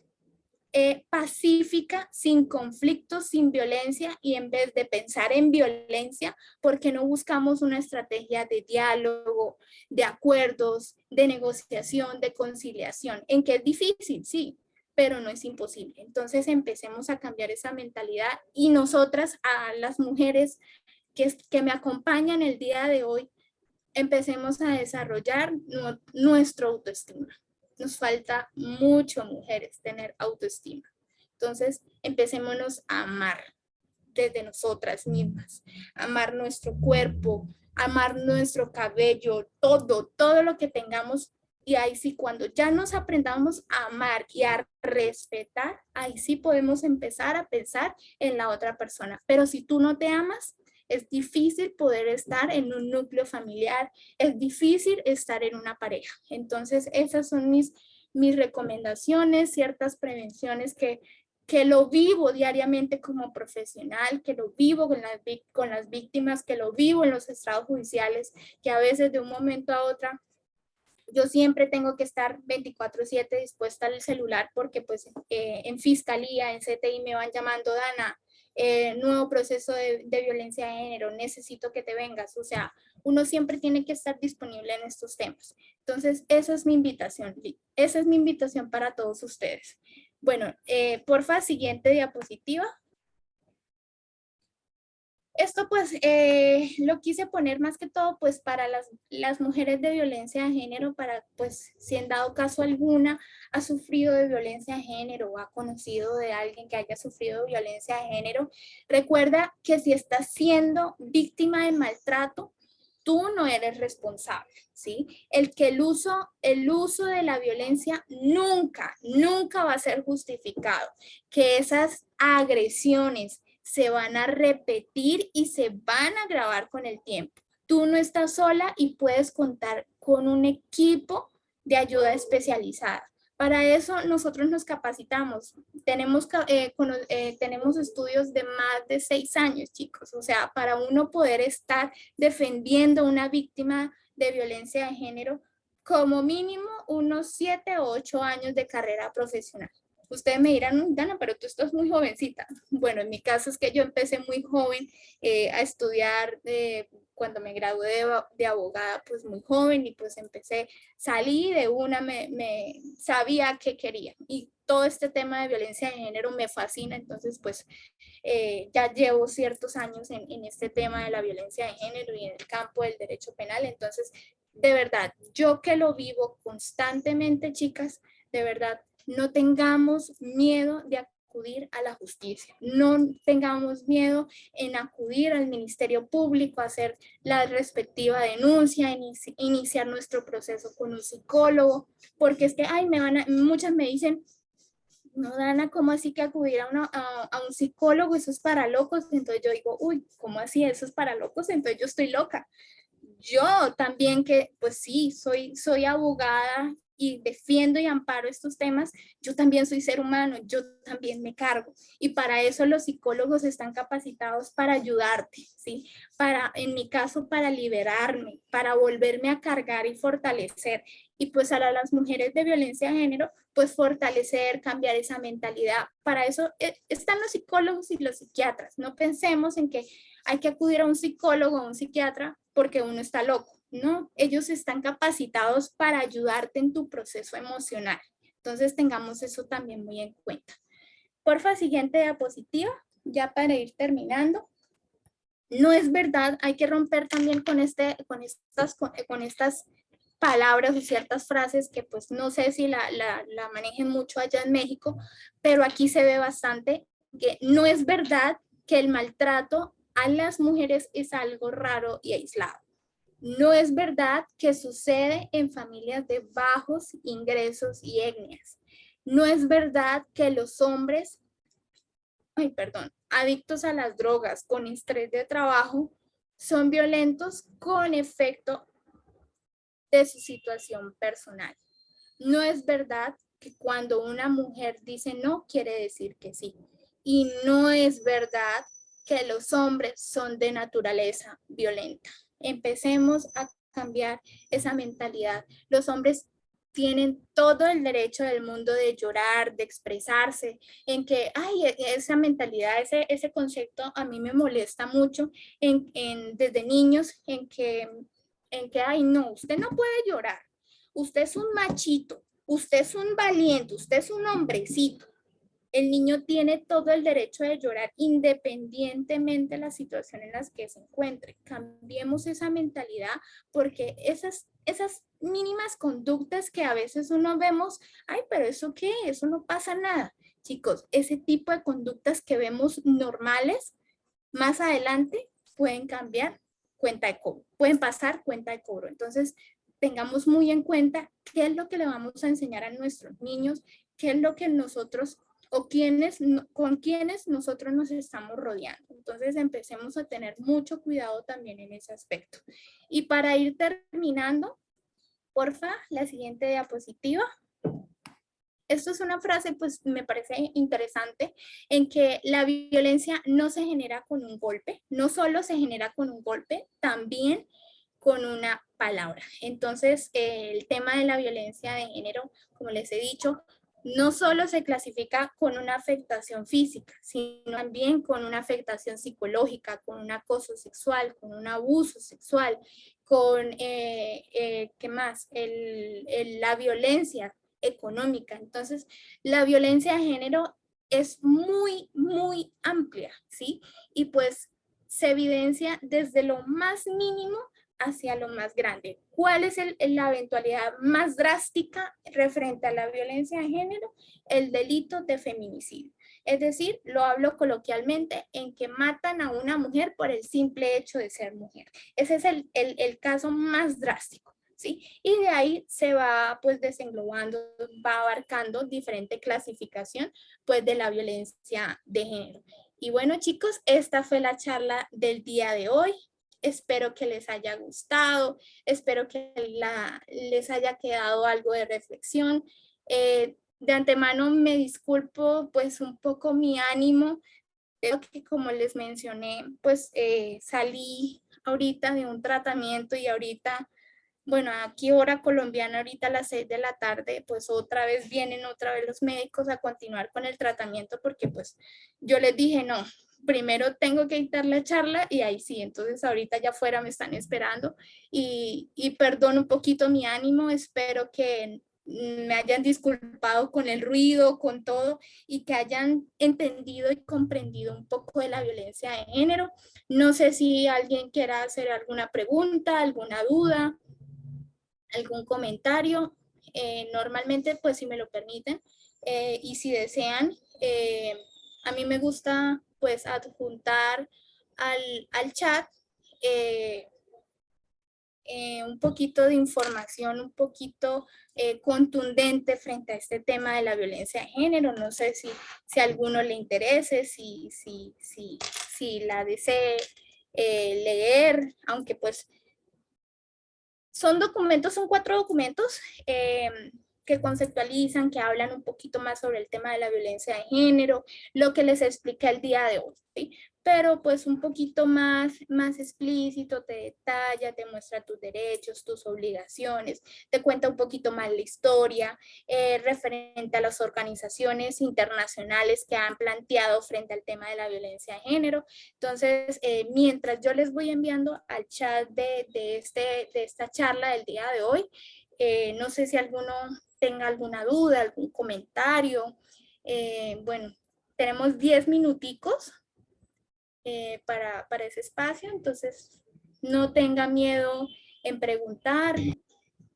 pacífica, sin conflictos, sin violencia, y en vez de pensar en violencia, ¿por qué no buscamos una estrategia de diálogo, de acuerdos, de negociación, de conciliación? En que es difícil, sí, pero no es imposible. Entonces empecemos a cambiar esa mentalidad, y nosotras, a las mujeres que me acompañan el día de hoy, empecemos a desarrollar nuestro autoestima. Nos falta mucho, mujeres, tener autoestima. Entonces, empecémonos a amar desde nosotras mismas, amar nuestro cuerpo, amar nuestro cabello, todo lo que tengamos. Y ahí sí, cuando ya nos aprendamos a amar y a respetar, ahí sí podemos empezar a pensar en la otra persona. Pero si tú no te amas, Es difícil poder estar en un núcleo familiar, es difícil estar en una pareja. Entonces, esas son mis recomendaciones, ciertas prevenciones que lo vivo diariamente como profesional, que lo vivo con las víctimas, que lo vivo en los estrados judiciales, que a veces de un momento a otro yo siempre tengo que estar 24/7 dispuesta al celular porque pues en fiscalía, en CTI me van llamando, Dana, nuevo proceso de violencia de género, necesito que te vengas. O sea, uno siempre tiene que estar disponible en estos temas. Entonces, esa es mi invitación, esa es mi invitación para todos ustedes. Bueno, porfa, siguiente diapositiva. Esto pues lo quise poner más que todo pues para las mujeres de violencia de género, para pues si en dado caso alguna ha sufrido de violencia de género o ha conocido de alguien que haya sufrido de violencia de género, recuerda que si estás siendo víctima de maltrato, tú no eres responsable, ¿sí? El uso de la violencia nunca va a ser justificado. Que esas agresiones se van a repetir y se van a agravar con el tiempo. Tú no estás sola y puedes contar con un equipo de ayuda especializada. Para eso nosotros nos capacitamos. Tenemos estudios de más de 6 años, chicos. O sea, para uno poder estar defendiendo a una víctima de violencia de género, como mínimo unos 7 o 8 años de carrera profesional. Ustedes me dirán, Dana, pero tú estás muy jovencita. Bueno, en mi caso es que yo empecé muy joven a estudiar cuando me gradué de abogada, pues muy joven y pues salí de una, me sabía qué quería. Y todo este tema de violencia de género me fascina, entonces pues ya llevo ciertos años en este tema de la violencia de género y en el campo del derecho penal, entonces de verdad, yo que lo vivo constantemente, chicas, de verdad, no tengamos miedo de acudir a la justicia, no tengamos miedo en acudir al Ministerio Público, a hacer la respectiva denuncia, iniciar nuestro proceso con un psicólogo, porque es que, ay, muchas me dicen, no, Dana, ¿cómo así que acudir a un psicólogo? Eso es para locos. Entonces yo digo, uy, ¿cómo así? Eso es para locos, entonces yo estoy loca. Yo también que, pues sí, soy abogada y defiendo y amparo estos temas, yo también soy ser humano, yo también me cargo. Y para eso los psicólogos están capacitados para ayudarte, ¿sí? En mi caso, para liberarme, para volverme a cargar y fortalecer. Y pues a las mujeres de violencia de género, pues fortalecer, cambiar esa mentalidad. Para eso están los psicólogos y los psiquiatras. No pensemos en que hay que acudir a un psicólogo o a un psiquiatra porque uno está loco. No, ellos están capacitados para ayudarte en tu proceso emocional. Entonces tengamos eso también muy en cuenta. Porfa, siguiente diapositiva, ya para ir terminando. No es verdad, hay que romper también con estas palabras o ciertas frases que pues no sé si la manejen mucho allá en México, pero aquí se ve bastante que no es verdad que el maltrato a las mujeres es algo raro y aislado. No es verdad que sucede en familias de bajos ingresos y etnias. No es verdad que los hombres, adictos a las drogas con estrés de trabajo, son violentos con efecto de su situación personal. No es verdad que cuando una mujer dice no, quiere decir que sí. Y no es verdad que los hombres son de naturaleza violenta. Empecemos a cambiar esa mentalidad. Los hombres tienen todo el derecho del mundo de llorar, de expresarse, en que, ay, esa mentalidad, ese concepto a mí me molesta mucho desde niños, ay, no, usted no puede llorar, usted es un machito, usted es un valiente, usted es un hombrecito. El niño tiene todo el derecho de llorar independientemente de la situación en la que se encuentre. Cambiemos esa mentalidad porque esas mínimas conductas que a veces uno vemos, ay, pero ¿eso qué? Eso no pasa nada. Chicos, ese tipo de conductas que vemos normales, más adelante pueden cambiar cuenta de cobro, pueden pasar cuenta de cobro. Entonces, tengamos muy en cuenta qué es lo que le vamos a enseñar a nuestros niños, qué es lo que nosotros o con quienes nosotros nos estamos rodeando. Entonces empecemos a tener mucho cuidado también en ese aspecto. Y para ir terminando, porfa, la siguiente diapositiva. Esto es una frase, pues me parece interesante, en que la violencia no se genera con un golpe, no solo se genera con un golpe, también con una palabra. Entonces, el tema de la violencia de género, como les he dicho, no solo se clasifica con una afectación física, sino también con una afectación psicológica, con un acoso sexual, con un abuso sexual, con, ¿qué más? La violencia económica. Entonces, la violencia de género es muy, muy amplia, ¿sí? Y pues se evidencia desde lo más mínimo hacia lo más grande. ¿Cuál es la eventualidad más drástica referente a la violencia de género? El delito de feminicidio. Es decir, lo hablo coloquialmente, en que matan a una mujer por el simple hecho de ser mujer. Ese es el caso más drástico, ¿sí? Y de ahí se va pues desenglobando, va abarcando diferente clasificación pues de la violencia de género. Y bueno, chicos, esta fue la charla del día de hoy. Espero que les haya gustado, espero que les haya quedado algo de reflexión. De antemano me disculpo pues un poco mi ánimo, creo que como les mencioné, pues salí ahorita de un tratamiento y ahorita, bueno, aquí hora colombiana, ahorita a las 6 de la tarde, pues vienen otra vez los médicos a continuar con el tratamiento porque pues yo les dije, no, primero tengo que dictar la charla y ahí sí, entonces ahorita ya afuera me están esperando y perdón un poquito mi ánimo, espero que me hayan disculpado con el ruido, con todo, y que hayan entendido y comprendido un poco de la violencia de género. No sé si alguien quiera hacer alguna pregunta, alguna duda, algún comentario. Normalmente, pues si me lo permiten, y si desean, a mí me gusta pues adjuntar al chat eh, un poquito de información, un poquito contundente frente a este tema de la violencia de género. No sé si a alguno le interese, si la desee leer, aunque pues son 4 documentos que conceptualizan, que hablan un poquito más sobre el tema de la violencia de género, lo que les expliqué el día de hoy, ¿sí? Pero pues un poquito más explícito, te detalla, te muestra tus derechos, tus obligaciones, te cuenta un poquito más la historia referente a las organizaciones internacionales que han planteado frente al tema de la violencia de género. Entonces, mientras yo les voy enviando al chat de esta charla del día de hoy, no sé si alguno tenga alguna duda, algún comentario. Bueno, tenemos 10 minuticos para ese espacio, entonces no tengan miedo en preguntar,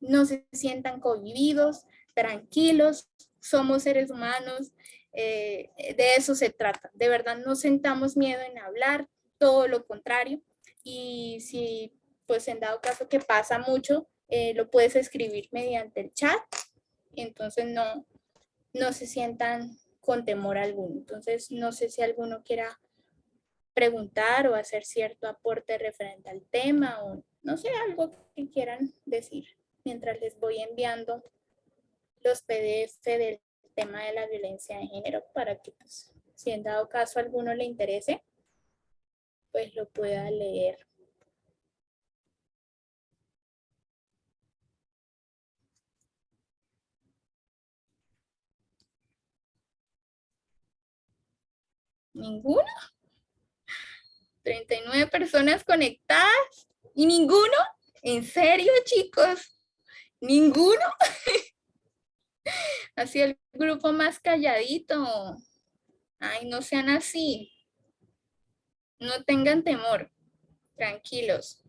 no se sientan cohibidos, tranquilos, somos seres humanos, de eso se trata. De verdad, no sentamos miedo en hablar, todo lo contrario. Y si, pues en dado caso que pasa mucho, lo puedes escribir mediante el chat, entonces no se sientan con temor alguno. Entonces, no sé si alguno quiera preguntar o hacer cierto aporte referente al tema o no sé, algo que quieran decir mientras les voy enviando los PDF del tema de la violencia de género para que, pues, si en dado caso a alguno le interese, pues lo pueda leer. ¿Ninguno? 39 personas conectadas y ninguno. ¿En serio, chicos? ¿Ninguno? Así el grupo más calladito. Ay, no sean así. No tengan temor. Tranquilos.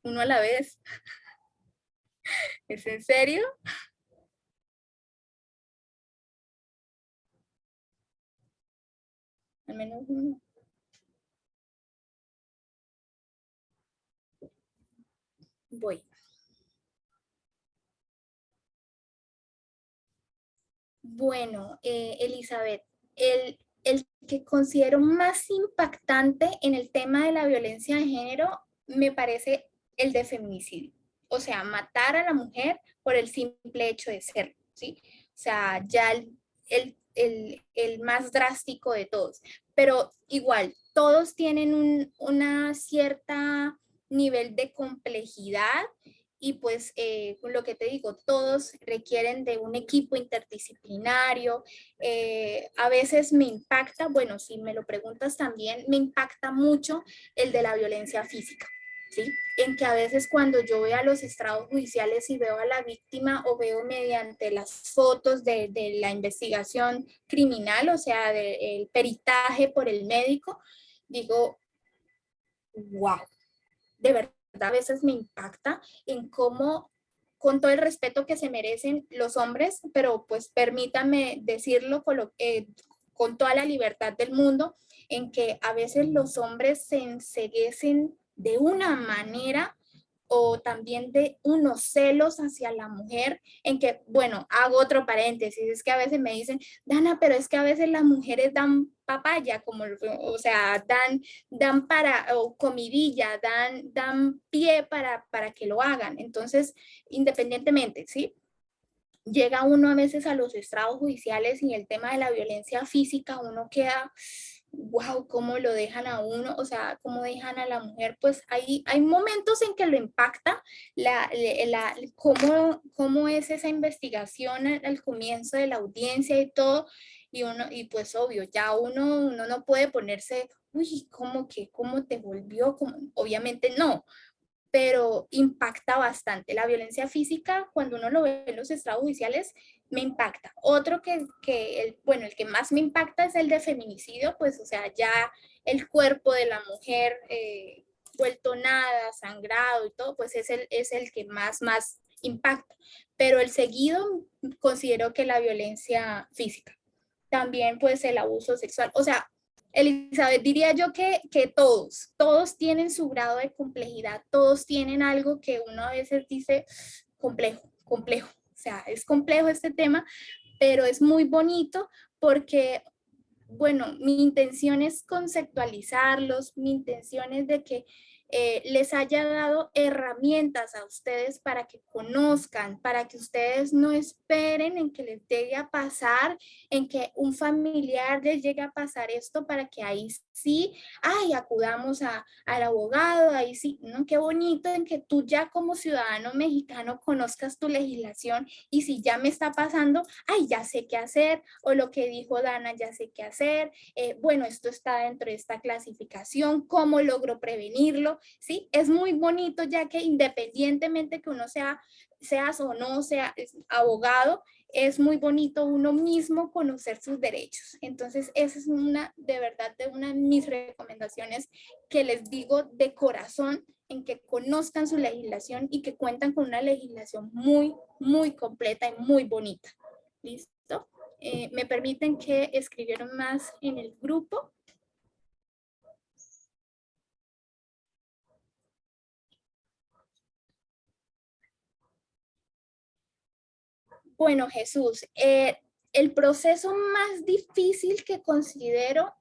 Uno a la vez. ¿Es en serio? Al menos uno. Voy. Bueno, Elizabeth, el que considero más impactante en el tema de la violencia de género me parece el de feminicidio. O sea, matar a la mujer por el simple hecho de ser, ¿sí? O sea, ya el más drástico de todos. Pero igual, todos tienen una cierta nivel de complejidad y pues lo que te digo, todos requieren de un equipo interdisciplinario. A veces me impacta, bueno, si me lo preguntas también, me impacta mucho el de la violencia física. ¿Sí? En que a veces cuando yo veo a los estrados judiciales y veo a la víctima o veo mediante las fotos de la investigación criminal, o sea, del peritaje por el médico, digo, wow, de verdad a veces me impacta en cómo, con todo el respeto que se merecen los hombres, pero pues permítame decirlo con toda la libertad del mundo, en que a veces los hombres se enceguecen de una manera o también de unos celos hacia la mujer, en que, bueno, hago otro paréntesis, es que a veces me dicen, Dana, pero es que a veces las mujeres dan papaya, como, o sea, dan para, o comidilla, dan pie para que lo hagan. Entonces, independientemente, ¿sí? Llega uno a veces a los estrados judiciales y el tema de la violencia física, uno queda, wow, cómo lo dejan a uno, o sea, cómo dejan a la mujer, pues hay momentos en que lo impacta cómo es esa investigación al comienzo de la audiencia y todo, y uno, y pues obvio, ya uno no puede ponerse, uy, cómo te volvió, obviamente no, pero impacta bastante. La violencia física, cuando uno lo ve en los estados judiciales, me impacta. Otro bueno, el que más me impacta es el de feminicidio, pues, o sea, ya el cuerpo de la mujer vuelto nada, sangrado y todo, pues es el que más impacta. Pero el seguido considero que la violencia física. También, pues, el abuso sexual. O sea, Elizabeth, diría yo que todos tienen su grado de complejidad, todos tienen algo que uno a veces dice complejo, complejo. O sea, es complejo este tema, pero es muy bonito porque, bueno, mi intención es conceptualizarlos, mi intención es de que les haya dado herramientas a ustedes para que conozcan, para que ustedes no esperen en que les llegue a pasar, en que un familiar les llegue a pasar esto para que ahí sí, ay, acudamos al abogado, ahí sí, ¿no? Qué bonito en que tú ya como ciudadano mexicano conozcas tu legislación y si ya me está pasando, ay, ya sé qué hacer, o lo que dijo Dana, ya sé qué hacer, bueno, esto está dentro de esta clasificación, ¿cómo logro prevenirlo? ¿Sí? Es muy bonito ya que independientemente que uno seas o no sea abogado, es muy bonito uno mismo conocer sus derechos. Entonces, esa es de verdad, de una de mis recomendaciones que les digo de corazón, en que conozcan su legislación y que cuentan con una legislación muy completa y muy bonita. ¿Listo? ¿Me permiten que escribieron más en el grupo? Bueno, Jesús, el proceso más difícil que considero,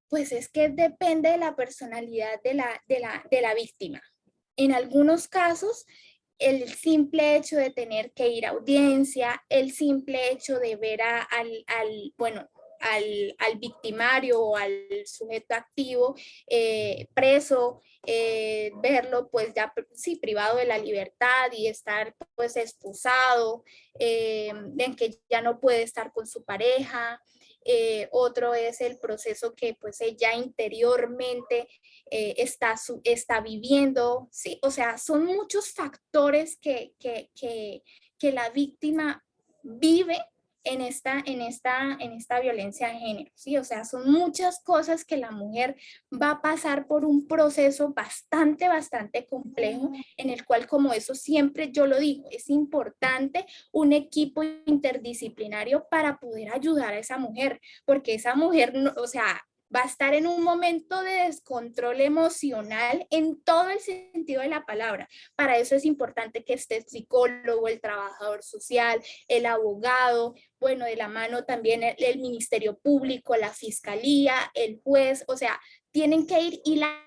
pues es que depende de la personalidad de la víctima. En algunos casos, el simple hecho de tener que ir a audiencia, el simple hecho de ver bueno, al victimario o al sujeto activo preso, verlo pues ya sí privado de la libertad y estar pues esposado, en que ya no puede estar con su pareja. Otro es el proceso que pues ella interiormente está viviendo, ¿sí? O sea, son muchos factores que la víctima vive en esta violencia de género, ¿sí? O sea, son muchas cosas que la mujer va a pasar por un proceso bastante complejo en el cual, como eso siempre yo lo digo, es importante un equipo interdisciplinario para poder ayudar a esa mujer, porque esa mujer, no, o sea, va a estar en un momento de descontrol emocional en todo el sentido de la palabra. Para eso es importante que esté el psicólogo, el trabajador social, el abogado, bueno, de la mano también el Ministerio Público, la Fiscalía, el juez, o sea, tienen que ir hilados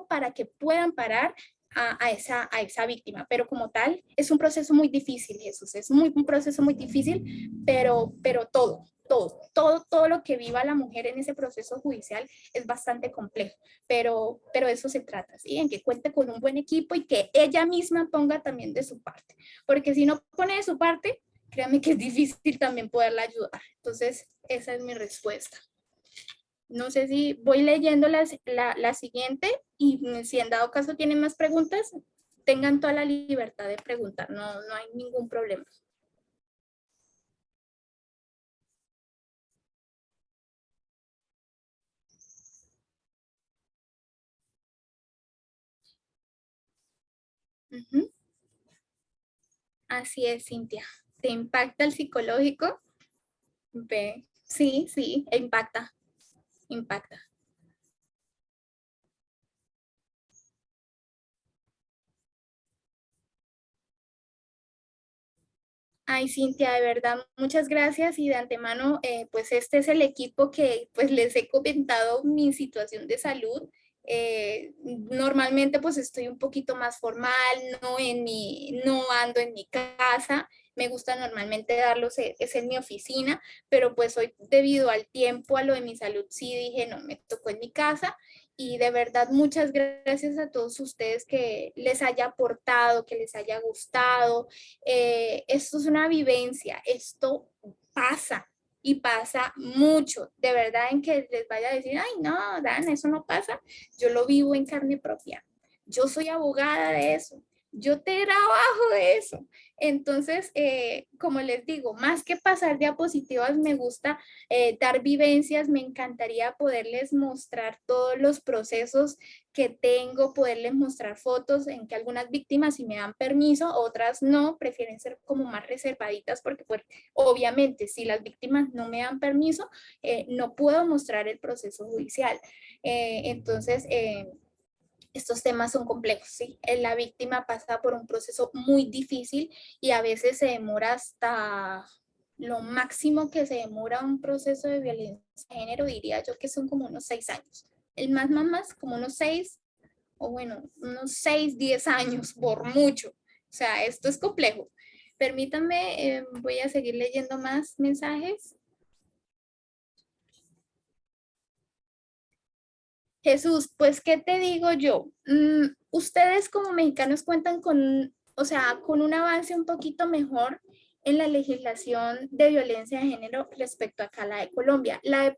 para que puedan parar a esa víctima, pero como tal es un proceso muy difícil, Jesús, es un proceso muy difícil, pero todo lo que viva la mujer en ese proceso judicial es bastante complejo, pero eso se trata, ¿sí? En que cuente con un buen equipo y que ella misma ponga también de su parte, porque si no pone de su parte, créanme que es difícil también poderla ayudar. Entonces, esa es mi respuesta. No sé si voy leyendo la siguiente y si en dado caso tienen más preguntas, tengan toda la libertad de preguntar, no hay ningún problema. Ujú. Así es, Cintia. ¿Te impacta el psicológico? Ve, sí, sí, impacta, impacta. Ay, Cintia, de verdad, muchas gracias y de antemano, pues este es el equipo que pues les he comentado mi situación de salud. Normalmente pues estoy un poquito más formal, no ando en mi casa, me gusta normalmente darlos, es en mi oficina, pero pues hoy debido al tiempo, a lo de mi salud, sí dije, no, me tocó en mi casa y de verdad muchas gracias a todos ustedes que les haya aportado, que les haya gustado. Esto es una vivencia, esto pasa y pasa mucho, de verdad en que les vaya a decir, ay no, Dan, eso no pasa, yo lo vivo en carne propia, yo soy abogada de eso, yo trabajo de eso. Entonces, como les digo, más que pasar diapositivas, me gusta dar vivencias, me encantaría poderles mostrar todos los procesos que tengo, poderles mostrar fotos en que algunas víctimas sí me dan permiso, otras no, prefieren ser como más reservaditas porque pues, obviamente si las víctimas no me dan permiso, no puedo mostrar el proceso judicial. Entonces, estos temas son complejos, ¿sí? La víctima pasa por un proceso muy difícil y a veces se demora hasta lo máximo que se demora un proceso de violencia de género, diría yo que son como unos 6 años. El más, como unos 6 o bueno, unos 6, 10 años por mucho. O sea, esto es complejo. Permítanme, voy a seguir leyendo más mensajes. Jesús, pues, ¿qué te digo yo? Ustedes como mexicanos cuentan con, o sea, con un avance un poquito mejor en la legislación de violencia de género respecto acá a la de Colombia. La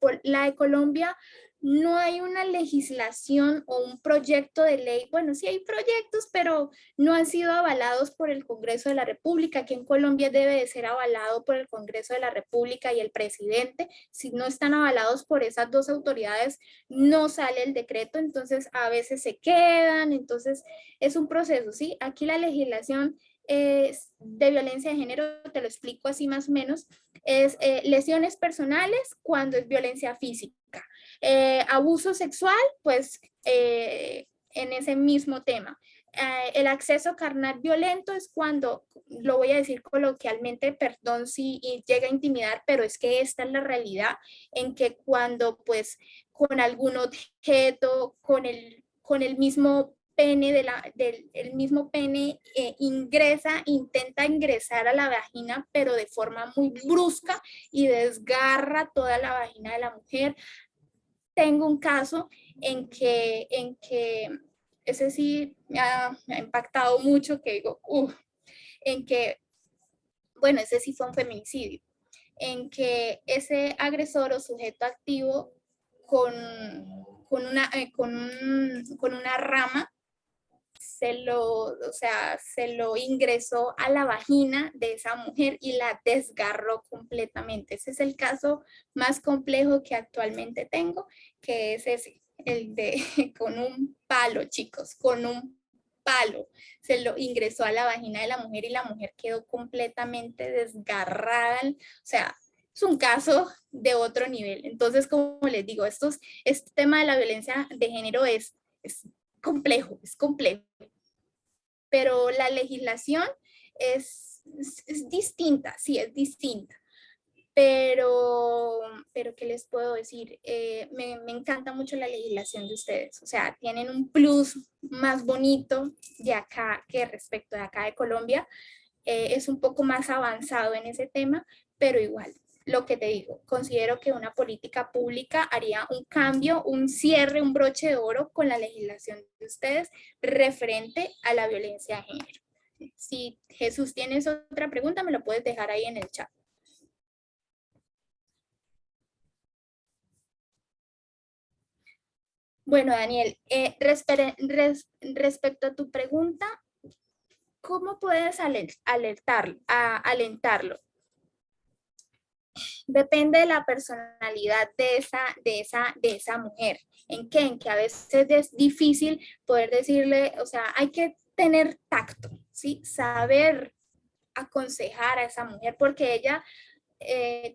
de Colombia no hay una legislación o un proyecto de ley. Bueno, sí hay proyectos, pero no han sido avalados por el Congreso de la República. Aquí en Colombia debe de ser avalado por el Congreso de la República y el presidente. Si no están avalados por esas dos autoridades, no sale el decreto, entonces a veces se quedan, entonces es un proceso, ¿sí? Aquí la legislación de violencia de género, te lo explico así más o menos, es lesiones personales cuando es violencia física, abuso sexual, pues en ese mismo tema. El acceso carnal violento es cuando, lo voy a decir coloquialmente, perdón si llega a intimidar, pero es que esta es la realidad, en que cuando pues con algún objeto, con el mismo pene, el mismo pene intenta ingresar a la vagina, pero de forma muy brusca y desgarra toda la vagina de la mujer. Tengo un caso en que ese sí me ha impactado mucho, que digo, en que, bueno, ese sí fue un feminicidio, en que ese agresor o sujeto activo con, con una rama o sea, se lo ingresó a la vagina de esa mujer y la desgarró completamente. Ese es el caso más complejo que actualmente tengo, que es ese, el de con un palo, chicos, con un palo. Se lo ingresó a la vagina de la mujer y la mujer quedó completamente desgarrada. O sea, es un caso de otro nivel. Entonces, como les digo, este tema de la violencia de género es complejo, es complejo, pero la legislación es distinta, sí, es distinta. Pero ¿qué les puedo decir? Me encanta mucho la legislación de ustedes. O sea, tienen un plus más bonito de acá que respecto de acá de Colombia. Es un poco más avanzado en ese tema, pero igual, lo que te digo, considero que una política pública haría un cambio, un cierre, un broche de oro con la legislación de ustedes referente a la violencia de género. Si Jesús tienes otra pregunta, me lo puedes dejar ahí en el chat. Bueno, Daniel, respecto a tu pregunta, ¿cómo puedes alentarlo? Depende de la personalidad de esa mujer. ¿En qué? En que a veces es difícil poder decirle, o sea, hay que tener tacto, ¿sí? Saber aconsejar a esa mujer porque ella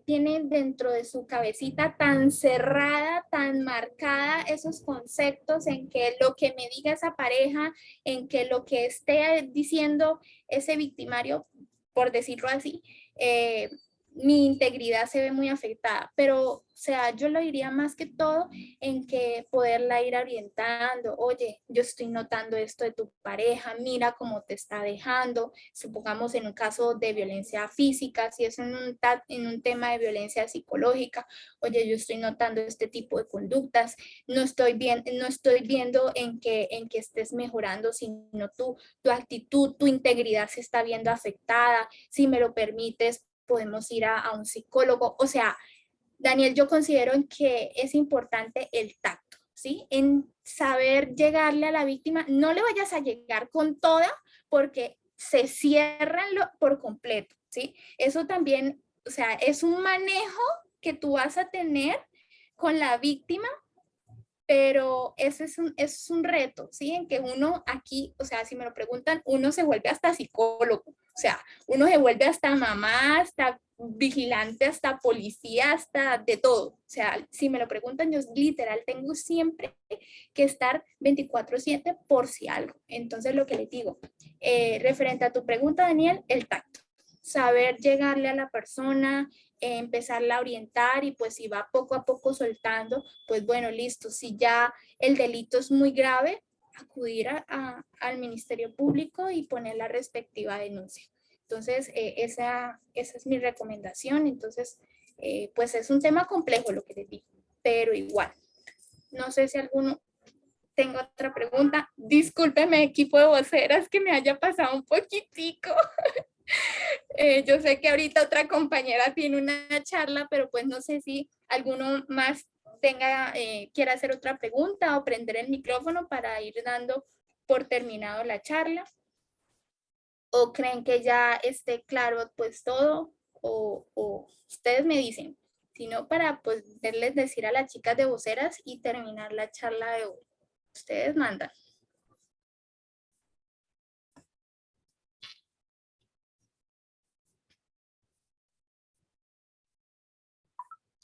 tiene dentro de su cabecita tan cerrada, tan marcada esos conceptos en que lo que me diga esa pareja, en que lo que esté diciendo ese victimario, por decirlo así, mi integridad se ve muy afectada, pero o sea, yo lo diría más que todo en que poderla ir orientando, oye, yo estoy notando esto de tu pareja, mira cómo te está dejando, supongamos en un caso de violencia física, si es en un tema de violencia psicológica, oye, yo estoy notando este tipo de conductas, no estoy viendo en que estés mejorando, sino tu actitud, tu integridad se está viendo afectada, si me lo permites, podemos ir a un psicólogo, o sea, Daniel, yo considero que es importante el tacto, ¿sí? En saber llegarle a la víctima, no le vayas a llegar con toda porque se cierran por completo, ¿sí? Eso también, o sea, es un manejo que tú vas a tener con la víctima, pero ese es un reto, ¿sí? En que uno aquí, o sea, si me lo preguntan, uno se vuelve hasta psicólogo, o sea, uno se vuelve hasta mamá, hasta vigilante, hasta policía, hasta de todo. O sea, si me lo preguntan, yo literal tengo siempre que estar 24/7 por si algo. Entonces, lo que les digo, referente a tu pregunta, Daniel, el tacto. Saber llegarle a la persona, empezarla a orientar y pues si va poco a poco soltando, pues bueno, listo, si ya el delito es muy grave, acudir al Ministerio Público y poner la respectiva denuncia. Entonces, esa es mi recomendación. Entonces, pues es un tema complejo lo que les digo, pero igual. No sé si alguno tenga otra pregunta. Discúlpeme, equipo de voceras, que me haya pasado un poquitico. Yo sé que ahorita otra compañera tiene una charla, pero pues no sé si alguno más quiera hacer otra pregunta o prender el micrófono para ir dando por terminado la charla. ¿O creen que ya esté claro pues todo? O ustedes me dicen, sino para pues poderles decir a las chicas de voceras y terminar la charla de hoy. Ustedes mandan.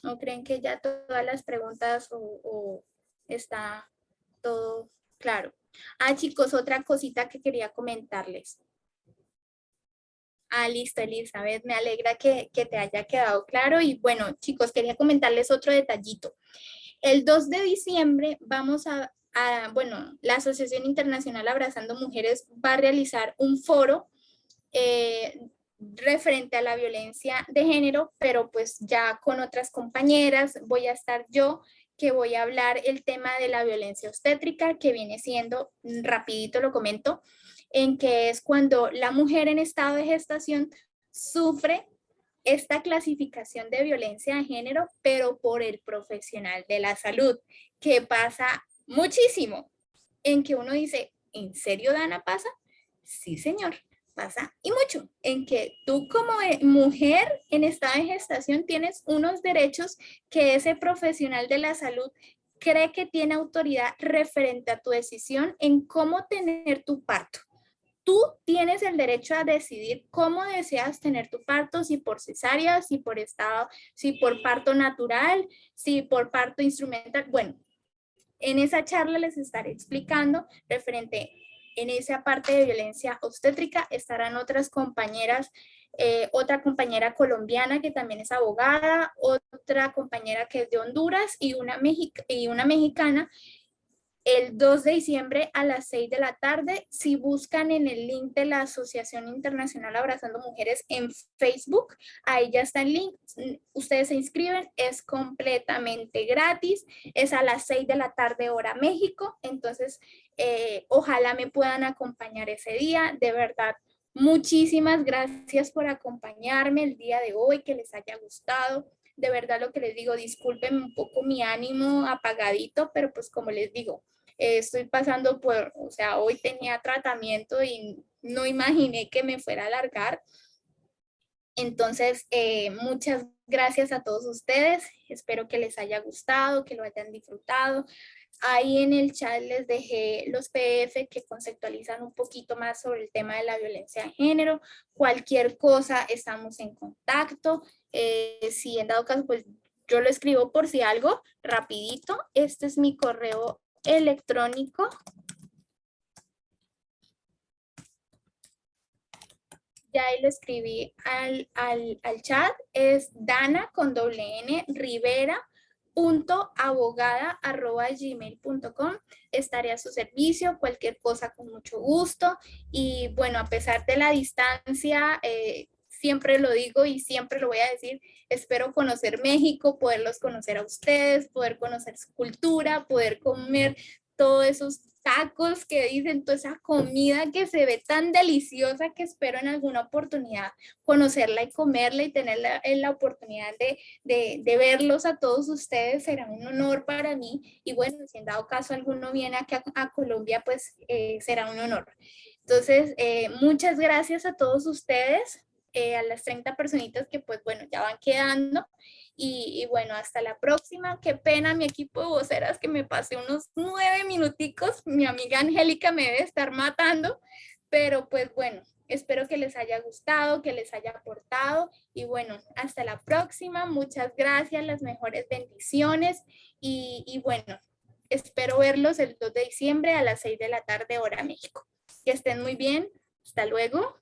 ¿O creen que ya todas las preguntas o está todo claro? Ah, chicos, otra cosita que quería comentarles. Ah, listo, Elizabeth, me alegra que te haya quedado claro. Y bueno, chicos, quería comentarles otro detallito. El 2 de diciembre vamos bueno, la Asociación Internacional Abrazando Mujeres va a realizar un foro referente a la violencia de género, pero pues ya con otras compañeras voy a estar yo que voy a hablar el tema de la violencia obstétrica, que viene siendo, rapidito lo comento, en que es cuando la mujer en estado de gestación sufre esta clasificación de violencia de género, pero por el profesional de la salud, que pasa muchísimo, en que uno dice, ¿en serio, Dana, pasa? Sí, señor, pasa y mucho, en que tú como mujer en estado de gestación tienes unos derechos que ese profesional de la salud cree que tiene autoridad referente a tu decisión en cómo tener tu parto. tú tienes el derecho a decidir cómo deseas tener tu parto, si por cesárea, si por estado, si por parto natural, si por parto instrumental. Bueno, en esa charla les estaré explicando referente en esa parte de violencia obstétrica. Estarán otras compañeras, otra compañera colombiana que también es abogada, otra compañera que es de Honduras y una mexicana, el 2 de diciembre a las 6 de la tarde. Si buscan en el link de la Asociación Internacional Abrazando Mujeres en Facebook, ahí ya está el link. Ustedes se inscriben, es completamente gratis, es a las 6 de la tarde hora México. Entonces, ojalá me puedan acompañar ese día. De verdad, muchísimas gracias por acompañarme el día de hoy, que les haya gustado. De verdad lo que les digo, disculpen un poco mi ánimo apagadito, pero pues como les digo, estoy pasando por, o sea, hoy tenía tratamiento y no imaginé que me fuera a alargar. Entonces, muchas gracias a todos ustedes. Espero que les haya gustado, que lo hayan disfrutado. Ahí en el chat les dejé los PDF que conceptualizan un poquito más sobre el tema de la violencia de género. Cualquier cosa, estamos en contacto. Si en dado caso, pues yo lo escribo por si algo, rapidito. Este es mi correo electrónico. Ya ahí lo escribí al chat. Es Dana con doble N Rivera .abogada@gmail.com. Estaré a su servicio, cualquier cosa con mucho gusto. Y bueno, a pesar de la distancia, siempre lo digo y siempre lo voy a decir, espero conocer México, poderlos conocer a ustedes, poder conocer su cultura, poder comer todos esos tacos que dicen, toda esa comida que se ve tan deliciosa, que espero en alguna oportunidad conocerla y comerla y tener la oportunidad de verlos a todos ustedes. Será un honor para mí. Y bueno, si en dado caso alguno viene aquí a Colombia, pues será un honor. Entonces, muchas gracias a todos ustedes, a las 30 personitas que pues bueno, ya van quedando. Y bueno, hasta la próxima. Qué pena mi equipo de voceras que me pasé unos 9 minuticos. Mi amiga Angélica me debe estar matando, pero pues bueno, espero que les haya gustado, que les haya aportado. Y bueno, hasta la próxima. Muchas gracias, las mejores bendiciones. Y bueno, espero verlos el 2 de diciembre a las 6 de la tarde hora México. Que estén muy bien. Hasta luego.